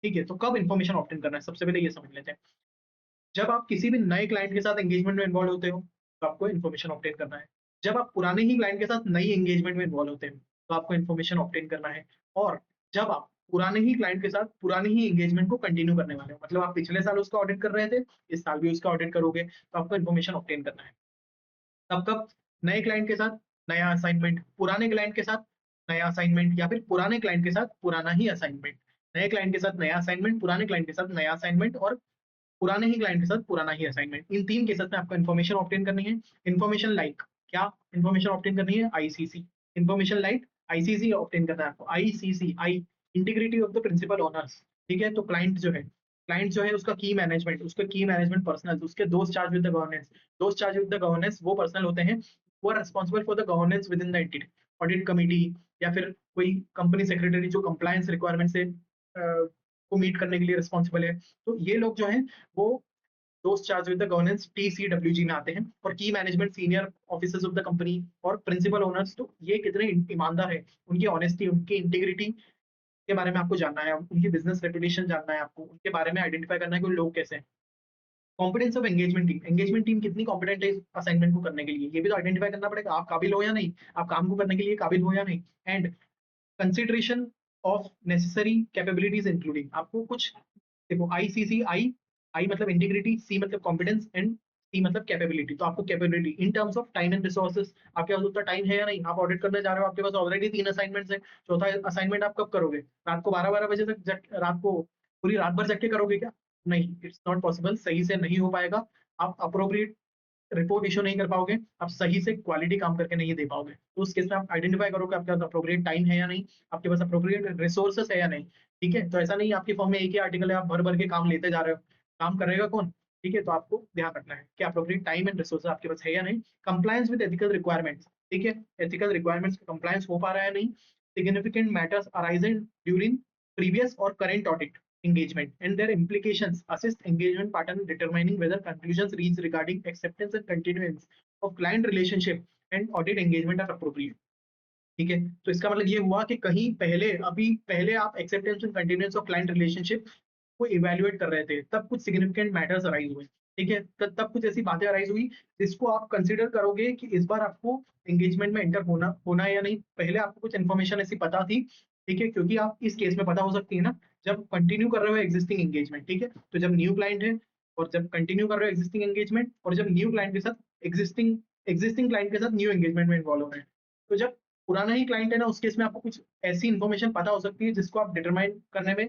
ठीक है, तो कब इन्फॉर्मेशन ऑब्टेन करना है सबसे पहले ये समझ लेते हैं। जब आप किसी भी नए क्लाइंट के साथ एंगेजमेंट में इन्वॉल्व होते हो तो आपको इन्फॉर्मेशन ऑब्टेन करना है। जब आप पुराने ही क्लाइंट के साथ नई एंगेजमेंट में इन्वॉल्व होते हो तो आपको इन्फॉर्मेशन ऑब्टेन करना है। और जब आप पुराने ही क्लाइंट के साथ पुरानी ही एंगेजमेंट को कंटिन्यू करने वाले हो, मतलब आप पिछले साल उसका ऑडिट कर रहे थे, इस साल भी उसका ऑडिट करोगे, तो आपको इन्फॉर्मेशन ऑब्टेन करना है। तब कब, नए क्लाइंट के साथ नया असाइनमेंट, पुराने क्लाइंट के साथ नया असाइनमेंट, या फिर पुराने क्लाइंट के साथ पुराना ही असाइनमेंट। नए क्लाइंट के साथ नया असाइनमेंट, पुराने क्लाइंट के साथ नया असाइनमेंट, और पुराने ही क्लाइंट के साथ पुराना ही असाइनमेंट। इन तीन केसेस में आपको इन्फॉर्मेशन ऑब्टेन करनी है। इन्फॉर्मेशन लाइक क्या, इन्फॉर्मेशन ऑब्टेन करनी है ICC. Information like ICC obtain करना है आपको, ICC, I integrity of the principal owners. ठीक है, तो क्लाइंट जो है उसका की मैनेजमेंट पर्सनल, उसके दोस्त चार्ज विद द गवर्नेंस, दोस्त चार्ज विद द गवर्नेंस वो पर्सनल होते हैं, वो are responsible for the governance within the entity, audit committee, या फिर कोई कंपनी सेक्रेटरी जो कंप्लायंस रिक्वायरमेंट से को मीट करने के लिए रिस्पॉन्सिबल है। तो ये लोग जो हैं वो दोस्त charge with the governance TCWG में आते हैं। और की management senior officers of the company और प्रिंसिपल ओनर्स, तो ये कितने ईमानदार है, उनकी ऑनेस्टी, उनकी इंटीग्रिटी के बारे में आपको जानना है, उनकी बिजनेस रेपुटेशन जानना है, आपको उनके बारे में आइडेंटिफाई करना है कि वो लोग कैसे हैं। कॉम्पिटेंस ऑफ एंगेजमेंट टीम कितनी कॉम्पिटेंट है असाइनमेंट को करने के लिए, ये भी तो आइडेंटिफाई करना पड़ेगा, आप काबिल हो या नहीं, आप काम को करने के लिए काबिल हो या नहीं। And consideration of necessary capabilities including, आपको कुछ देखो, आईसीसी, आई मतलब इंटीग्रिटी, सी मतलब कॉम्पिटेंस, एंड सी मतलब कैपेबिलिटी। तो आपको capability in terms of time and resources, आपके पास उतना टाइम है या नहीं, आप ऑडिट करने जा रहे हो, आपके पास ऑलरेडी 3 असाइनमेंट्स हैं, चौथा असाइनमेंट आप कब करोगे, रात को 12-12 बजे तक रात को पूरी रात भर जग के करोगे क्या, नहीं, इट्स नॉट पॉसिबल, सही से नहीं हो पाएगा। आप अप्रोप्रिएट रिपोर्ट इशू नहीं कर पाओगे, आप सही से क्वालिटी काम करके नहीं दे पाओगे। तो उस केस में आप आइडेंटिफाई करो कि आपके पास अप्रोप्रिएट टाइम है या नहीं, आपके पास अप्रोप्रिएट रिसोर्सेस है या नहीं। ठीक है, तो ऐसा नहीं है आपकी फॉर्म में एक ही आर्टिकल है, आप भर भर के काम लेते जा रहे हो, काम करेगा कौन। ठीक है, तो आपको ध्यान रखना है कि अप्रोप्रिएट टाइम एंड रिसोर्सेज आपके पास है या नहीं। कंप्लायंस विद एथिकल रिक्वायरमेंट्स, ठीक है, एथिकल रिक्वायरमेंट्स का कंप्लायंस हो पा रहा है नहीं। Significant matters arising during previous और current audit engagement and their implications assist engagement partner in determining whether conclusions reached regarding acceptance and continuance of client relationship and audit engagement are appropriate। ठीक है, तो इसका मतलब ये हुआ कि कहीं पहले आप acceptance and continuance of client relationship को इवैल्यूएट कर रहे थे, तब कुछ सिग्निफिकेंट मैटर्स अराइज हुए। ठीक है, तब कुछ ऐसी बातें अराइज हुई जिसको आप कंसिडर करोगे कि इस बार आपको एंगेजमेंट में एंटर होना होना है या नहीं। पहले आपको कुछ इन्फॉर्मेशन ऐसी पता थी, ठीक है, क्योंकि आप इस केस में पता हो सकती है ना, जब कंटिन्यू कर रहे हो एग्जिस्टिंग एंगेजमेंट, ठीक है, तो जब न्यू क्लाइंट है और जब कंटिन्यू कर रहे हो एग्जिस्टिंग एंगेजमेंट और जब न्यू क्लाइंट के साथ एग्जिस्टिंग एग्जिस्टिंग क्लाइंट के साथ न्यू एंगेजमेंट में इन्वॉल्व हो रहे हैं, तो जब पुराना ही क्लाइंट है ना, उस केस में आपको कुछ ऐसी इन्फॉर्मेशन पता हो सकती है जिसको आप डिटरमाइन करने में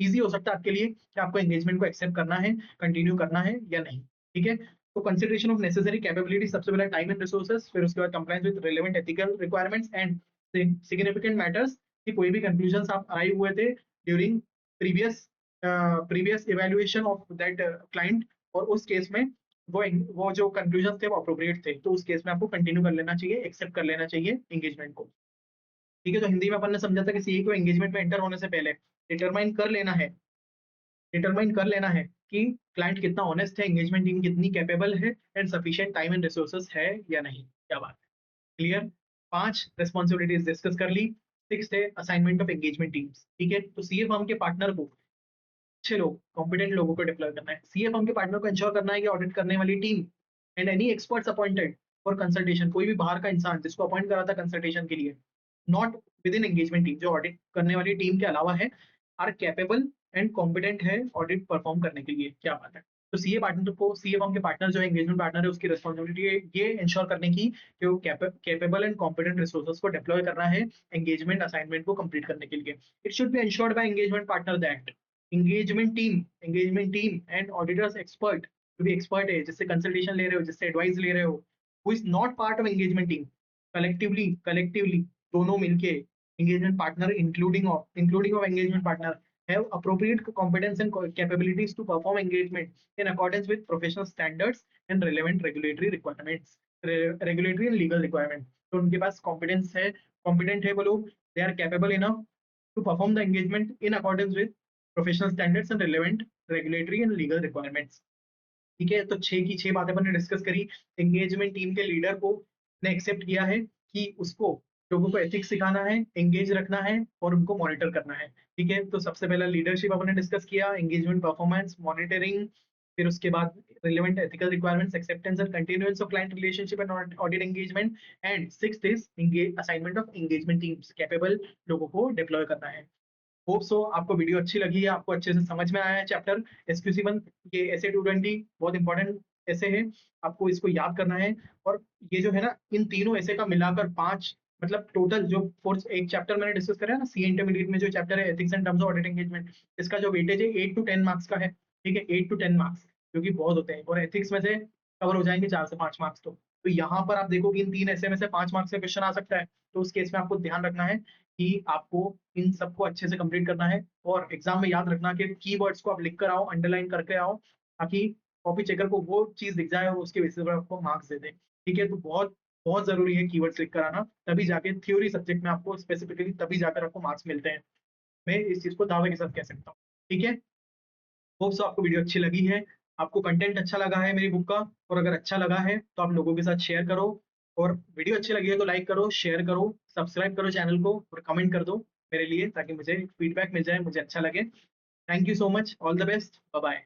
ईजी हो सकता है आपके लिए कि आपको एंगेजमेंट को एक्सेप्ट करना है, कंटिन्यू करना है या नहीं। ठीक है, तो कंसिडरेशन ऑफ नेसेसरी कैपेबिलिटी, सबसे पहले टाइम एंड रिसोर्सेज, फिर उसके बाद compliance with relevant ethical requirements and significant matters, कि कोई भी कंक्लूजन आप आए हुए थे during previous previous evaluation of that client, और उस केस में वो जो कंक्लूजन थे वो अप्रोप्रिएट थे, तो उस केस में आपको कंटिन्यू कर लेना चाहिए, एक्सेप्ट कर लेना चाहिए एंगेजमेंट को। ठीक है, तो हिंदी में अपन ने समझा था कि सीए को एंगेजमेंट में एंटर होने से पहले डिटरमाइन कर लेना है, डिटरमाइन कर लेना है कि क्लाइंट कितना ऑनेस्ट है, एंगेजमेंट टीम कितनी कैपेबल है and sufficient time and resources है या नहीं। क्या बात है, क्लियर। 5 रिस्पॉन्सिबिलिटीज डिस्कस कर ली। 6 है असाइनमेंट ऑफ एंगेजमेंट टीम्स। ठीक है, तो सीए फर्म के पार्टनर को, अच्छे लोग, कॉम्पिटेंट लोगों को डिप्लॉय करना है। सीए फर्म के पार्टनर को इंश्योर करना है कि ऑडिट करने वाली team and any experts appointed for consultation, कोई भी बाहर का इंसान जिसको अपॉइंट करा था कंसल्टेशन के लिए, not with in engagement team, जो ऑडिट करने वाली टीम के अलावा है, आर कैपेबल एंड कॉम्पिटेंट है ऑडिट परफॉर्म करने के लिए। क्या बात है। तो सीए पार्टनर को, सीए फर्म के पार्टनर जो है, एंगेजमेंट पार्टनर है, उसकी रिस्पॉन्सिबिलिटी है ये इंश्योर करने की कि वो कैपेबल एंड कॉम्पिटेंट रिसोर्सेज को डिप्लॉय करना है एंगेजमेंट असाइनमेंट को कंप्लीट करने के लिए। It should be ensured by engagement partner that engagement team and auditors expert, जो भी एक्सपर्ट है, जिससे कंसल्टेशन ले रहे हो, जिससे एडवाइस ले रहे हो, who is not part of engagement team, collectively दोनों मिलके engagement partner including of engagement partner have appropriate competence and capabilities to perform engagement in accordance with professional standards and relevant regulatory requirements, regulatory and legal requirement। तो उनके पास competence है, competent है वो लोग, they are capable enough to perform the engagement in accordance with professional standards and relevant regulatory and legal requirements. ठीक है, तो 6 की 6 बातें मैंने डिस्कस करी। एंगेजमेंट टीम के लीडर को ने एक्सेप्ट किया है कि उसको लोगों को एथिक्स सिखाना है, एंगेज रखना है और उनको मॉनिटर करना है। ठीक है, तो सबसे पहला लीडरशिप अपने डिस्कस किया, एंगेजमेंट परफॉर्मेंस, मॉनिटरिंग, फिर उसके बाद relevant ethical requirements, acceptance and continuance of client relationship and audit engagement, and sixth is assignment of engagement teams, capable लोगों को डिप्लॉय करना है। होप सो आपको वीडियो अच्छी लगी है, आपको अच्छे से समझ में आया है चैप्टर SQC1। ये ऐसे 220 बहुत इंपॉर्टेंट ऐसे है, आपको इसको याद करना है। और ये जो है ना, इन तीनों ऐसे का मिलाकर 5, मतलब टोटल जो फोर्थ एक चैप्टर मैंने डिस्कस करा है ना, सी इंटरमीडिएट में जो चैप्टर है ethics and terms of audit engagement, इसका जो वेटेज है 8 to 10 मार्क्स का है। ठीक है, 8 to 10 मार्क्स, क्योंकि बहुत होते हैं, और एथिक्स में से कवर हो जाएंगे 4 से 5 मार्क्स। तो यहाँ पर आप देखो कि इन 3 ऐसे में से 5 मार्क्स का क्वेश्चन आ सकता है। तो उस केस में आपको ध्यान रखना है कि आपको इन सबको अच्छे से कंप्लीट करना है, और एग्जाम में याद रखना कि कीवर्ड्स को आप लिख कर आओ, अंडरलाइन करके आओ, ताकि कॉपी चेकर को वो चीज दिख जाए और उसके बेसिस पर आपको मार्क्स दे दे। ठीक है, तो बहुत बहुत जरूरी है कीवर्ड्स लिख कर आना, तभी जाके थ्योरी सब्जेक्ट में आपको स्पेसिफिकली तभी जाकर आपको मार्क्स मिलते हैं। मैं इस चीज को दावे के साथ कह सकता हूँ। ठीक है, होप सो आपको वीडियो अच्छी लगी है, आपको कंटेंट अच्छा लगा है मेरी बुक का, और अगर अच्छा लगा है तो आप लोगों के साथ शेयर करो, और वीडियो अच्छी लगी है तो लाइक करो, शेयर करो, सब्सक्राइब करो चैनल को, और कमेंट कर दो मेरे लिए, ताकि मुझे फीडबैक मिल जाए, मुझे अच्छा लगे। Thank you so much, all the best, bye bye.